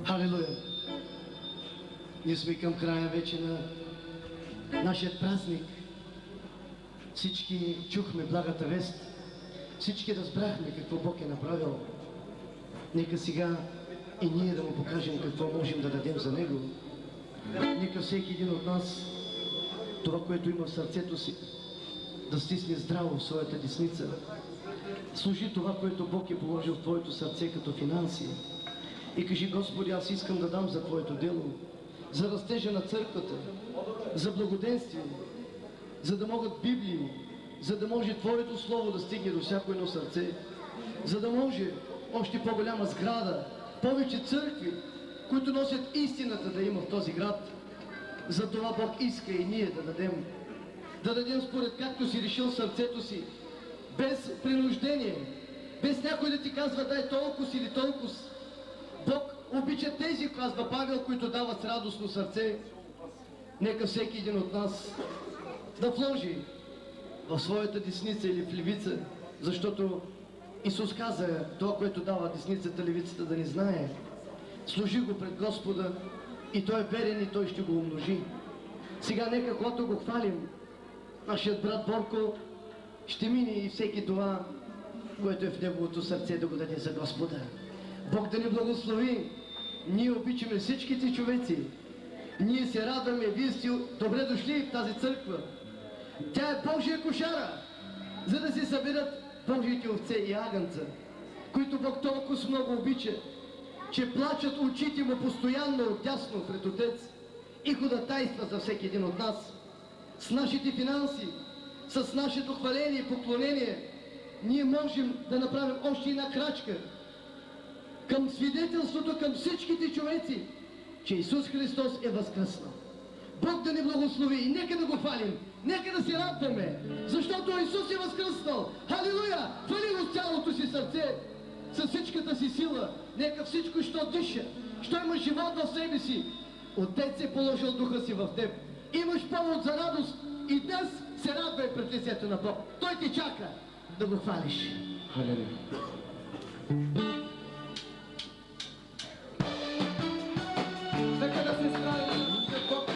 Халилуя! Ние сме към края вече на нашия празник. Всички чухме благата вест. Всички разбрахме какво Бог е направил. Нека сега и ние да му покажем какво можем да дадем за Него. Нека всеки един от нас, това, което има в сърцето си, да стисне здраво в своята десница. Служи това, което Бог е положил в твоето сърце като финанси. И кажи: Господи, аз искам да дам за Твоето дело, за растежа на църквата, за благоденствие, за да могат Библии, за да може Твоето Слово да стигне до всяко едно сърце, за да може още по-голяма сграда, повече църкви, които носят истината, да има в този град. Затова Бог иска и ние да дадем. Да дадем според както си решил сърцето си, без принуждение, без някой да ти казва дай толкова или толкова. Бог обича тези, казва Павел, които дават с радостно сърце. Нека всеки един от нас да вложи в своята десница или в левица, защото Исус каза: това, което дава десницата, левицата да не знае. Служи го пред Господа и Той е верен и Той ще го умножи. Сега нека, когато го хвалим, нашият брат Борко ще мине и всеки това, което е в неговото сърце, да го даде за Господа. Бог да ни благослови. Ние обичаме всичките човеци. Ние се радваме. Вие сте добре дошли в тази църква. Тя е Божия кошара, за да се съберат Божиите овце и агънца, които Бог толкова много обича, че плачат очите му постоянно отдясно пред Отец и ходатайства за всеки един от нас. С нашите финанси, с нашето хваление и поклонение, ние можем да направим още една крачка към свидетелството към всичките човеци, че Исус Христос е възкръснал. Бог да ни благослови и нека да го хвалим, нека да се радваме, защото Исус е възкръснал. Халилуя! Хвали го с цялото си сърце, с всичката си сила. Нека всичко, що диша, що има живот в себе си, Отец е положил духа си в теб. Имаш повод за радост и днес се радвай пред лицето на Бог. Той те чака да го хвалиш. Халилуя! Нека да се справим с Бог.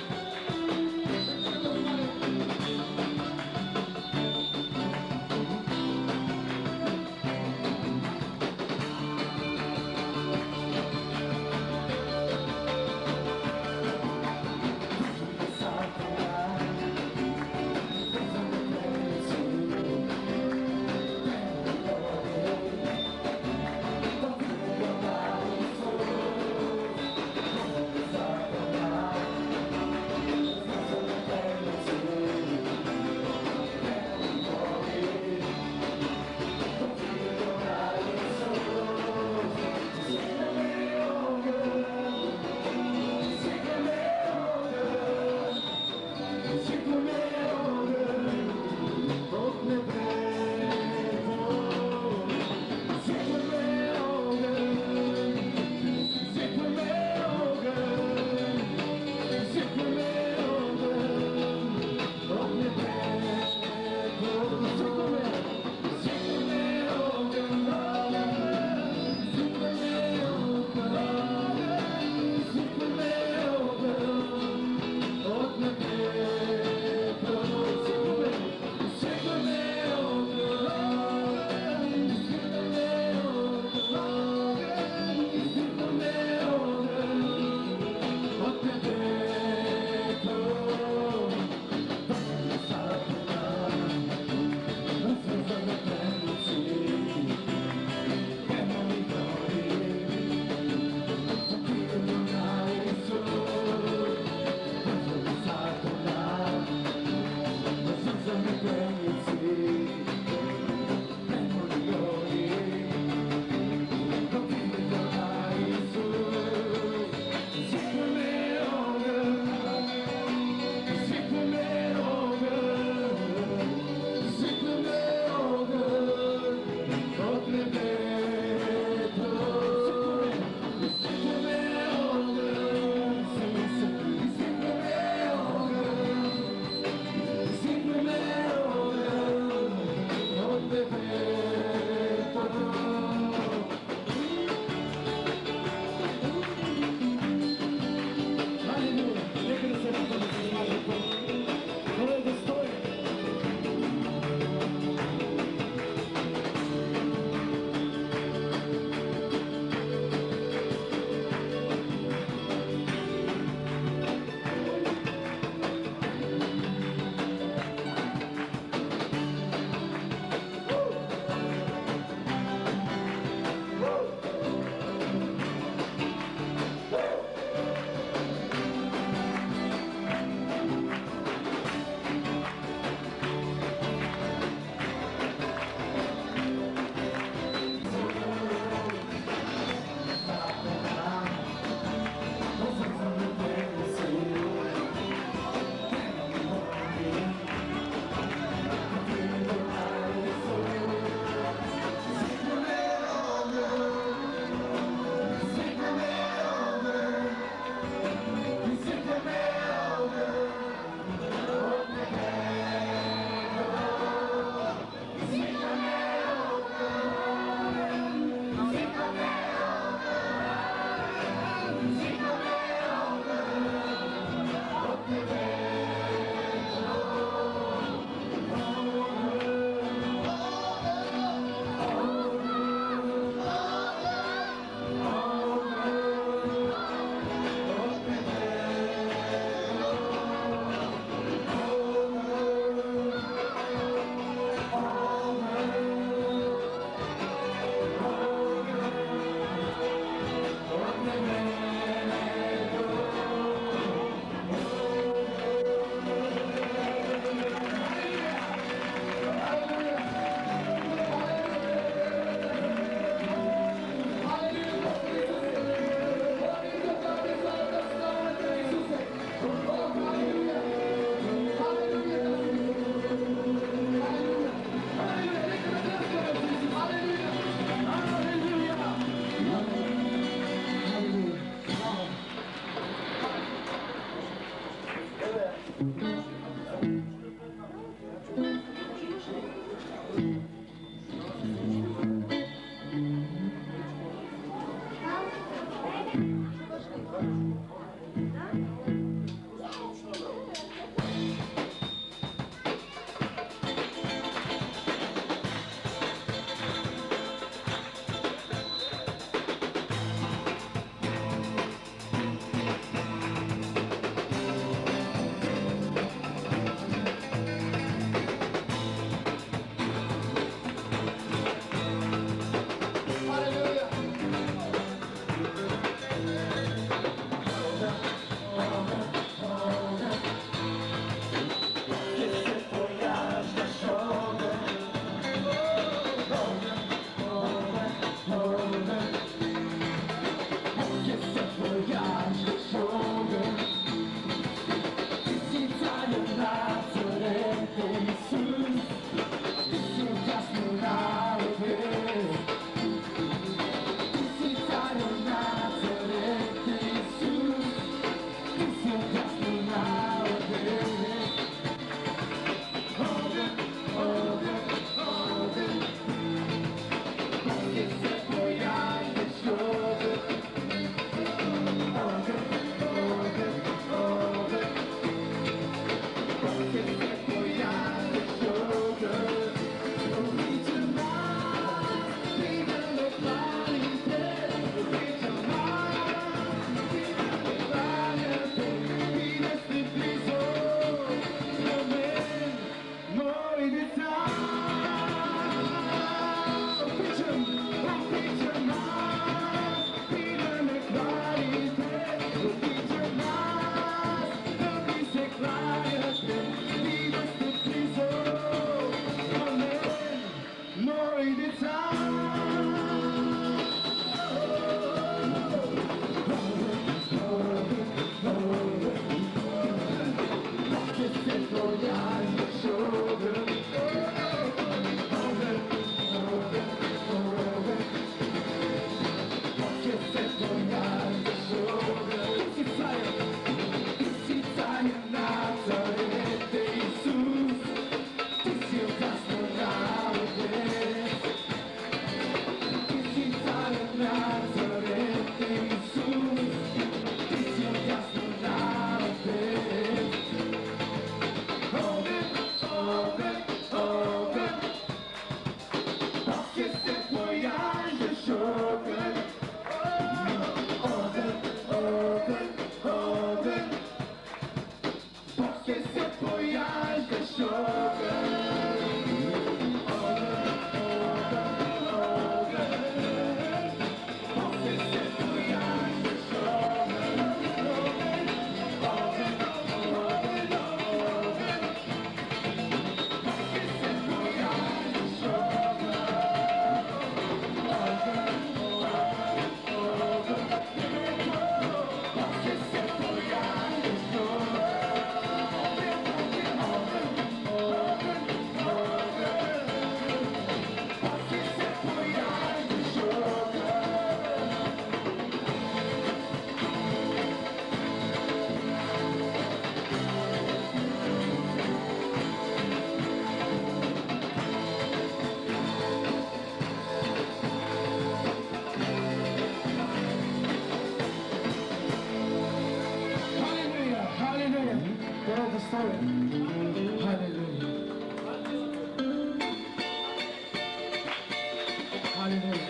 Halleluja.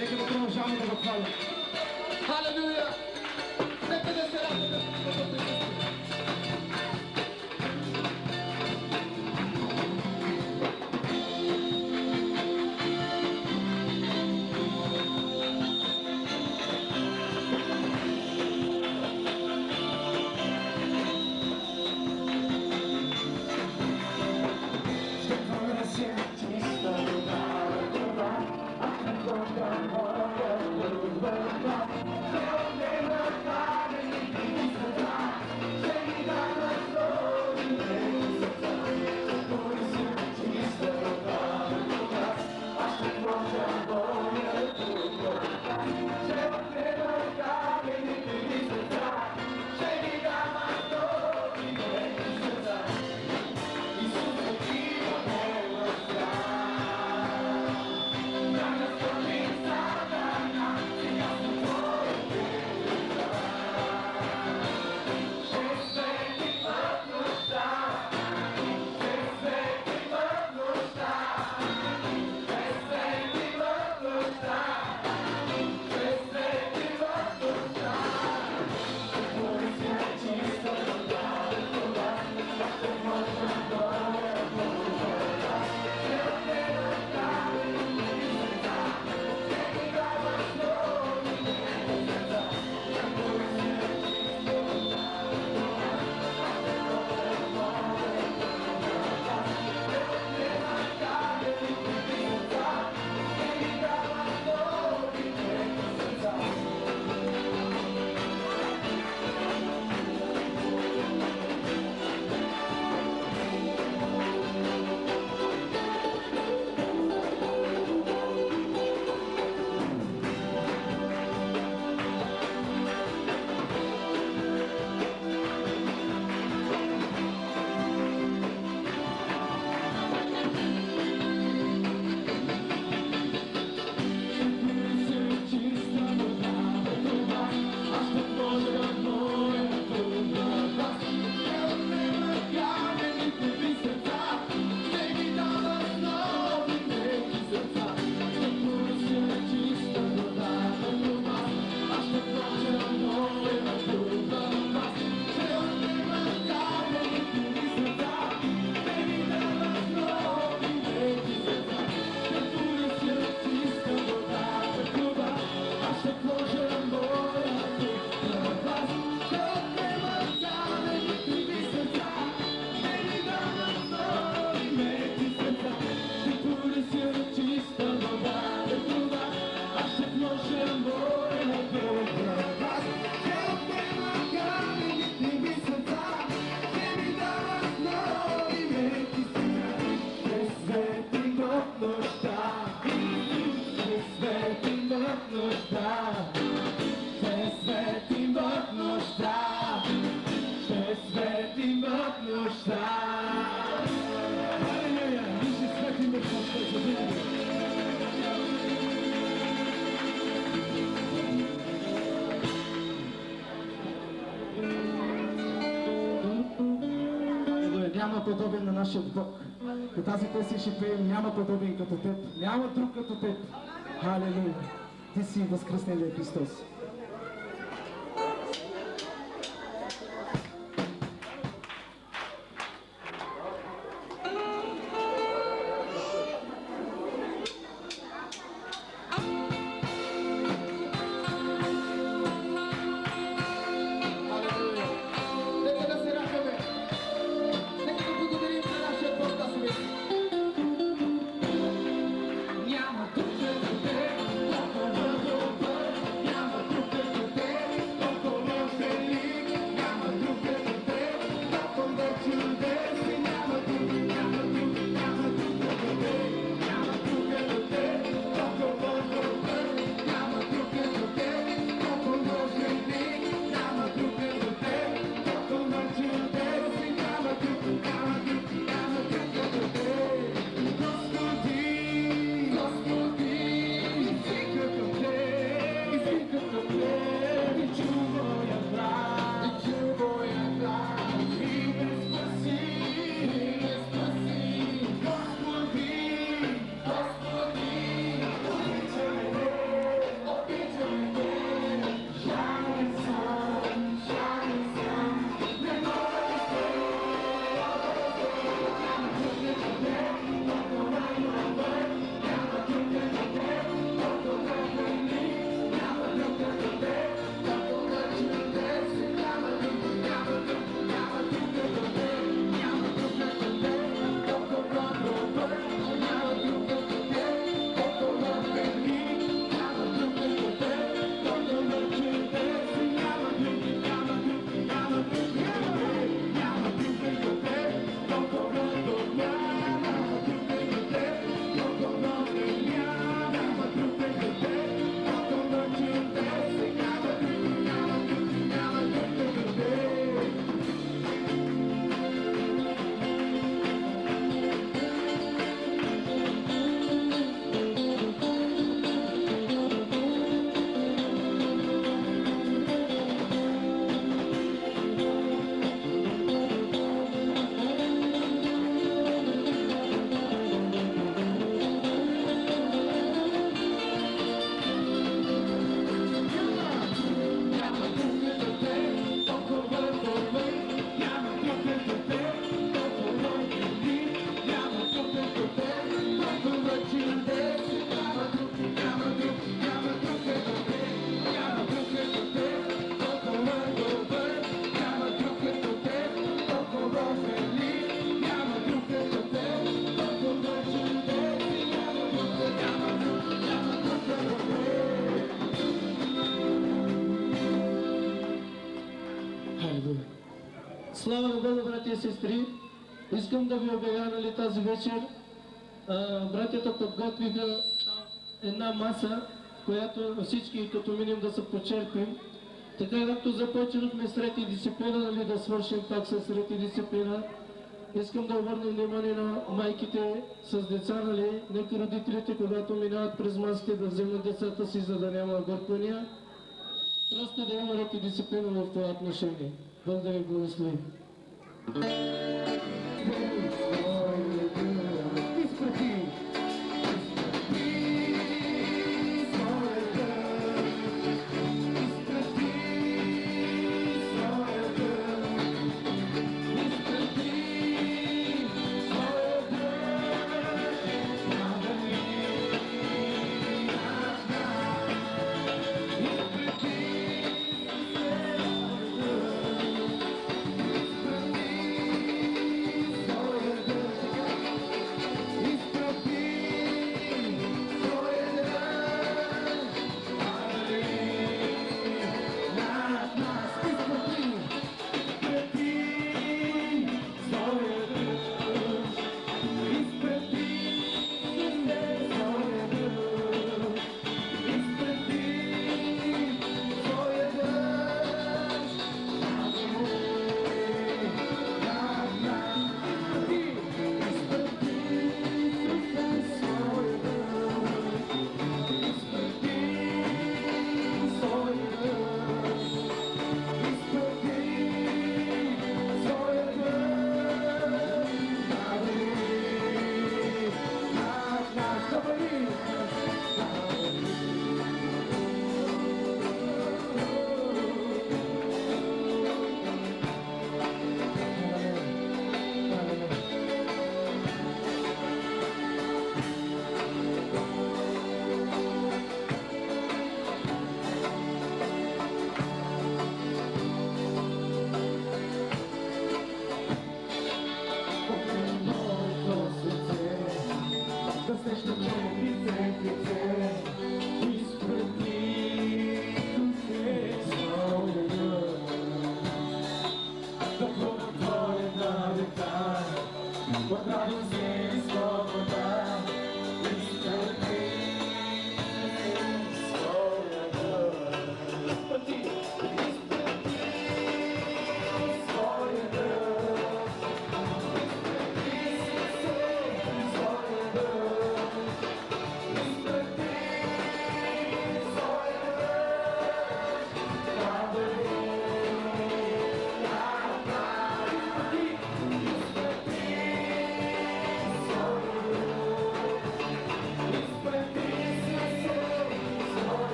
Нека да продължаваме да го хвалим. Халелуя! Нека да се радваме в Неговото присъствие. няма подобен на нашия Бог. По тази песен ще пеем: няма подобен като теб, няма друг като теб. Халелуя! Ти си възкръснелият Христос. Слава на Бога, братя и сестри! Искам да ви обявя, нали, тази вечер братята подготвиха една маса, която всички като минем да се почерпим. Така както започнахме с ред и дисциплина, нали, да свършим пак с ред и дисциплина. Искам да обърнем внимание на майките с деца, нали, нека родителите, когато минават през масите, да вземат децата си, за да няма обърквания. Просто да има ред и дисциплина в това отношение. Бог да ви благослови.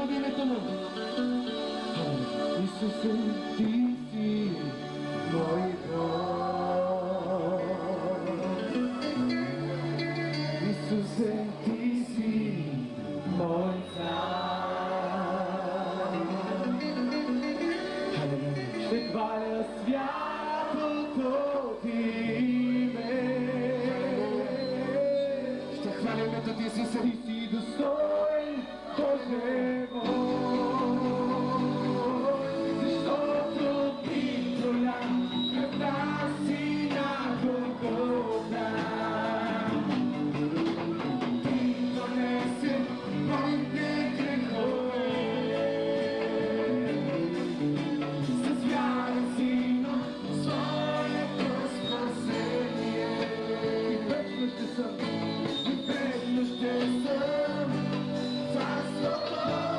славим името му. Исусе, ти си мой Бог. Исусе, ти си мой цар. Ще хваля святото ти име. Ще хваля името ти, Исусе. Ти си достоен, Боже мой, защото ти проля кръвта си на Голгота. Ти донесе моите грехове. С вяра си на своето спасение. И вечно ще съм, и вечно ще съм. That's the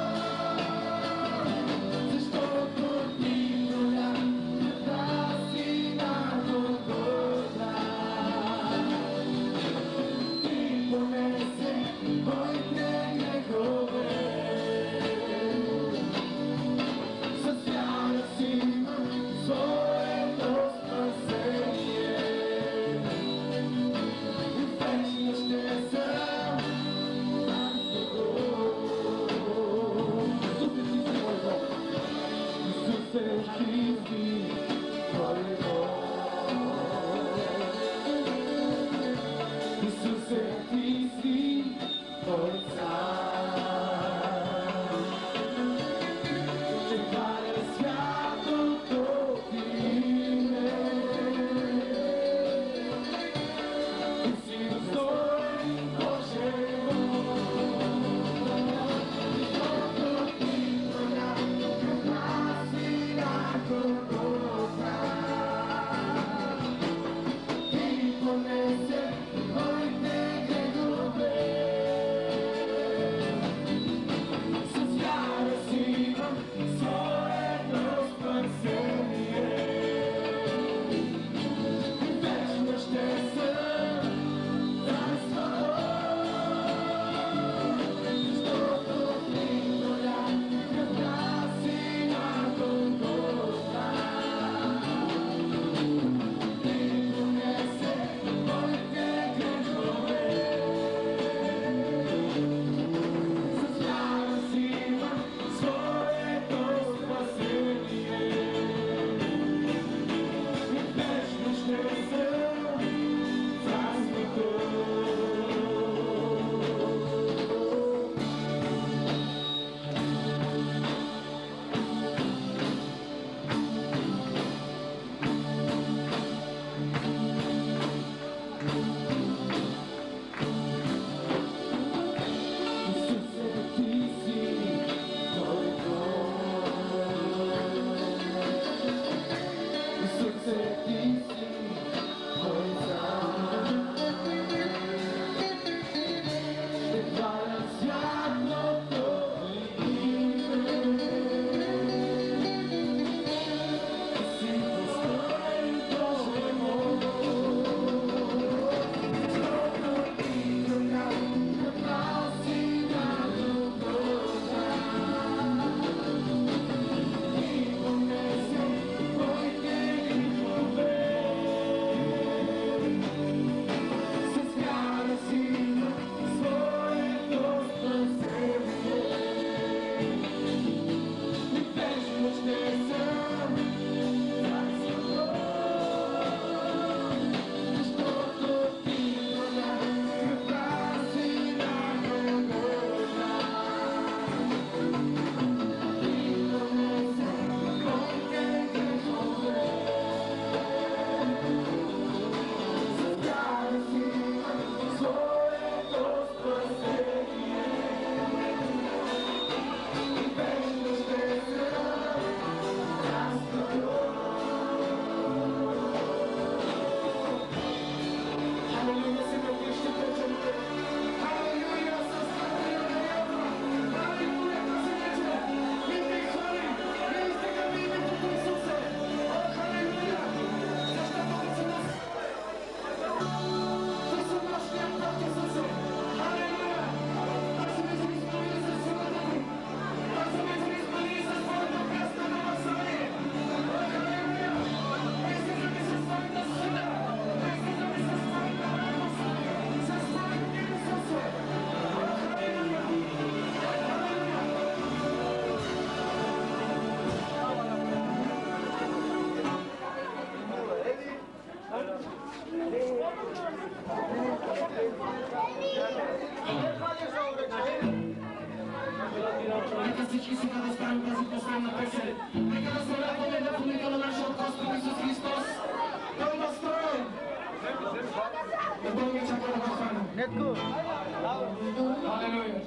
всички сега да ставим тази последна песен. Нека да се радваме на помника на нашия Господ Исус Христос. Той настроен. И Той ни чака да го хванем. Нетко! Халелуя!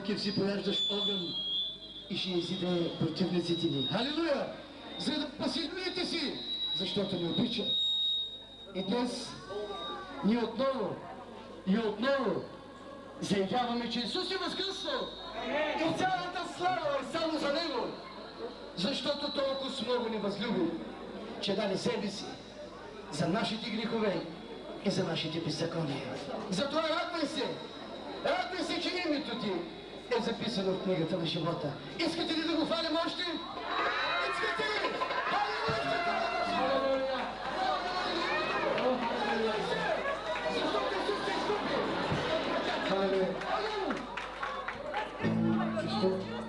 Якив си пояждаш огън и ще изиде противниците ни. Халилуя! За да спаси душите си, защото ни обича. И днес ние отново заявяваме, че Исус е възкръснал. И цялата слава е само за Него. Защото толкова много ни възлюби, че даде себе си за нашите грехове и за нашите беззакония. Затова радвай се, че името ти е записано в книгата на живота. Искате ли да го хвалим още? Искате ли? Халилуя! Защото Исус те изкупи! Халилуя! Защо?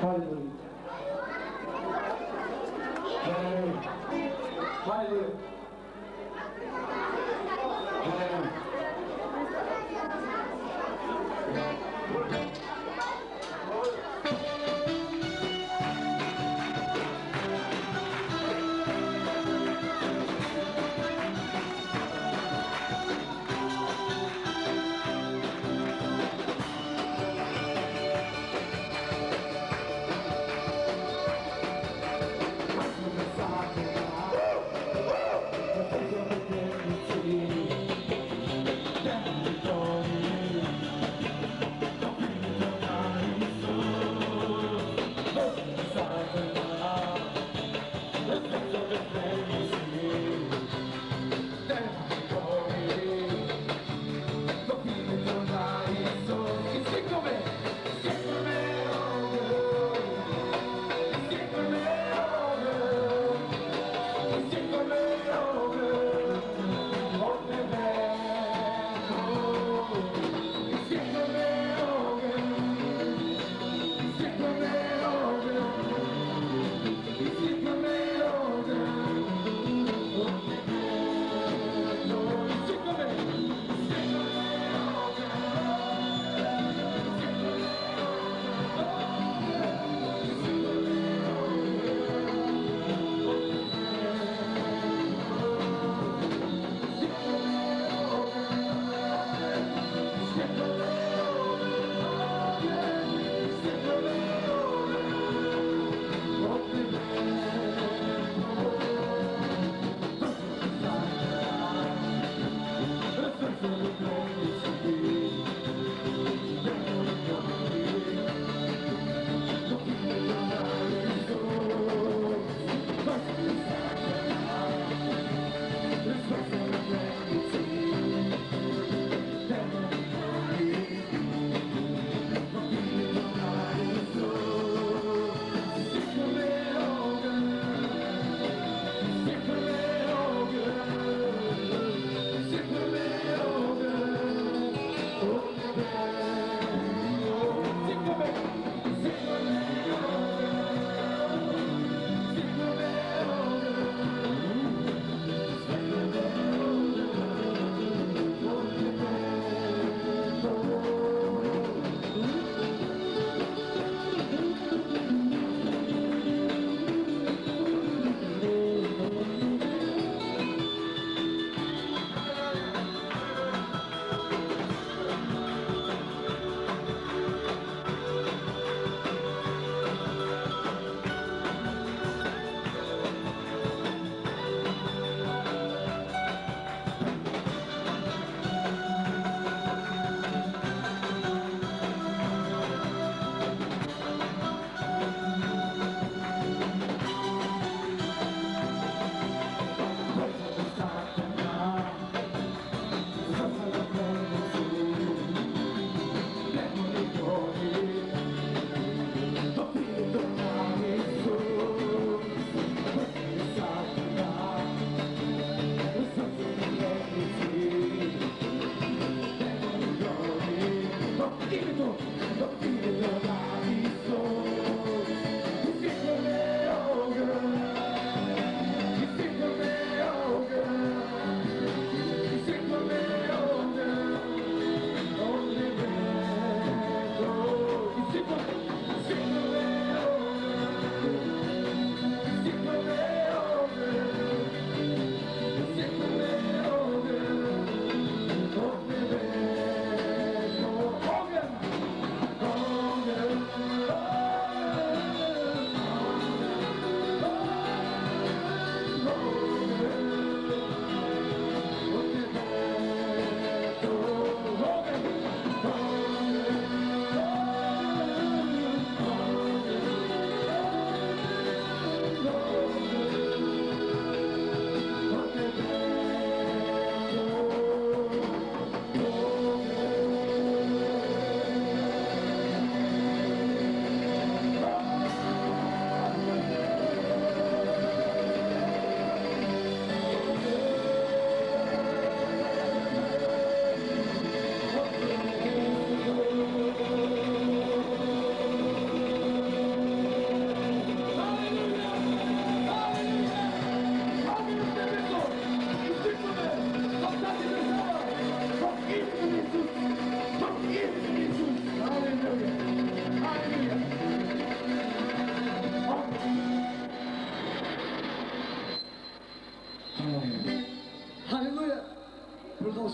Hallelujah. Hallelujah.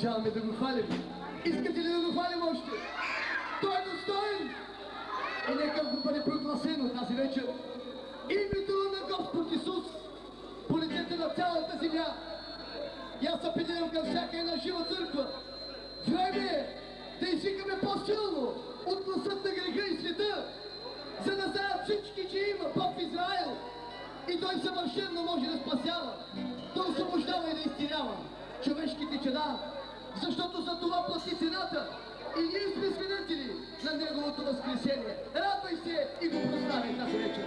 Продължаваме да го хвалим. Искате ли да го хвалим още? Той е достоен! И нека го бъде прогласено тази вечер. Името на Господ Исус по лицето на цялата земя. И аз апелирам към всяка една жива църква. Време е да извикаме по-силно от гласът на греха и света, за да знаят всички, че има Бог в Израил. И Той съвършено може да спасява, да освобождава и да изцелява човешките чада, защото за това плати цената. И ние сме свидетели на Неговото възкресение. Радвай се и го прославяй тази вечер.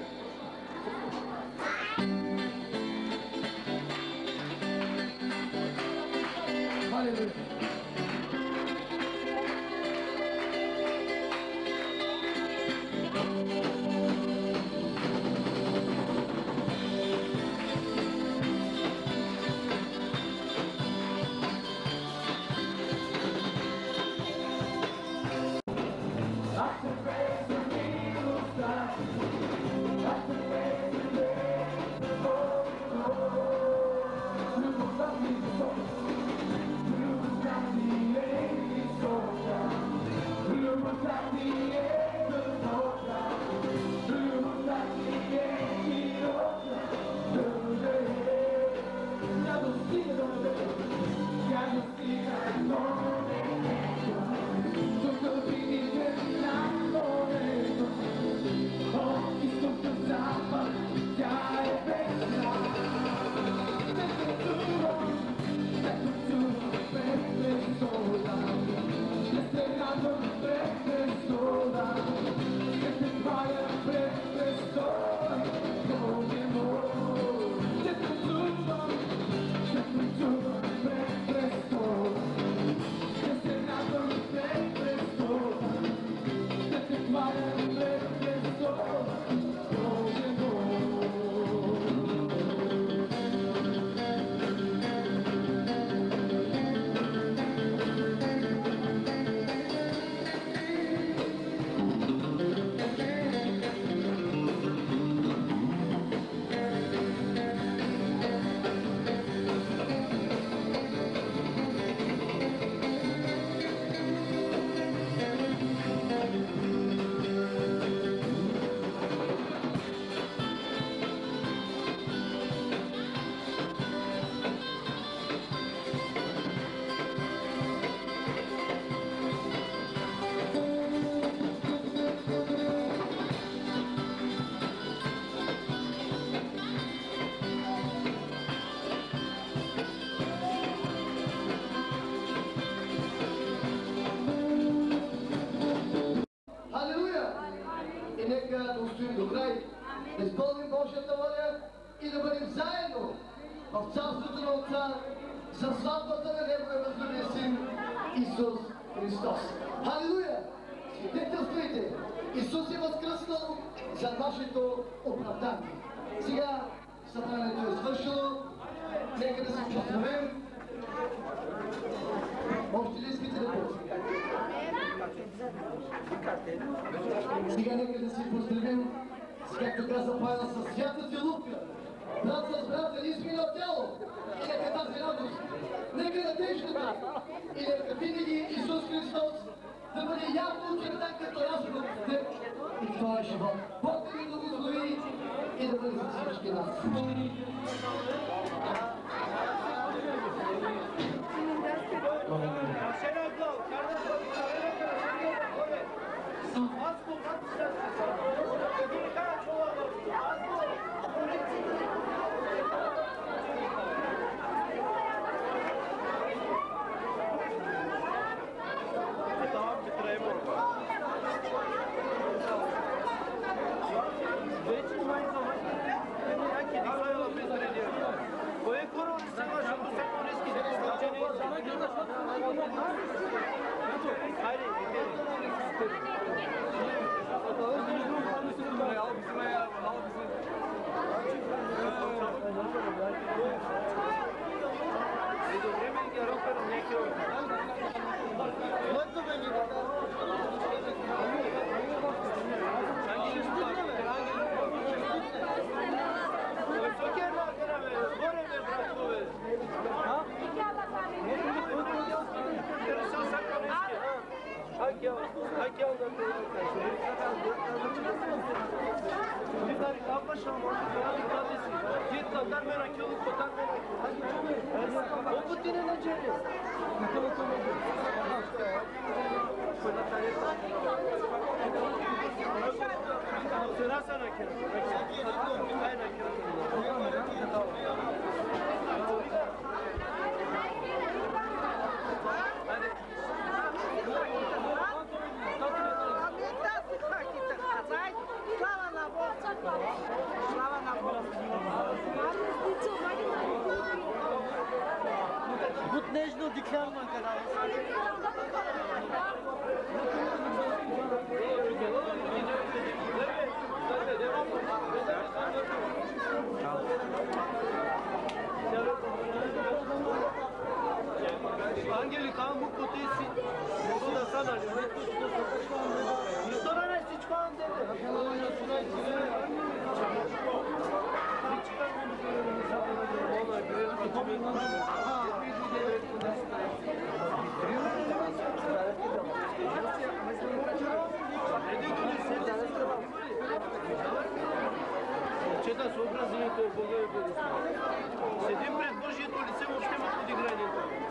Халелуя! Да изпълним Божията воля и да бъдем заедно в царството на Отца за сватбата на Неговия възлюбен Син Исус Христос. Халилуя! Свидетелствайте! Исус е възкръснал за нашето оправдание. Сега събранието е свършило. Нека да се поздравим. Можете ли искате да поздравим? Сега нека да се поздравим, както каза Павел, със свята целувка. Брат с брат, да измина тяло. И нека тази радост, нека надеждата и нека винаги Исус Христос да бъде явно очертан като разговор с теб и в твоя живот. Бог да ви благослови и да бъде за всички нас. отиде на джери. Gut nежно дикарма канал. Ангели, кам му потеси. Него да сана, нищо да не всичко Чета с образението Бога и Бога. Седим пред Божието лице, въобще ме подиграни.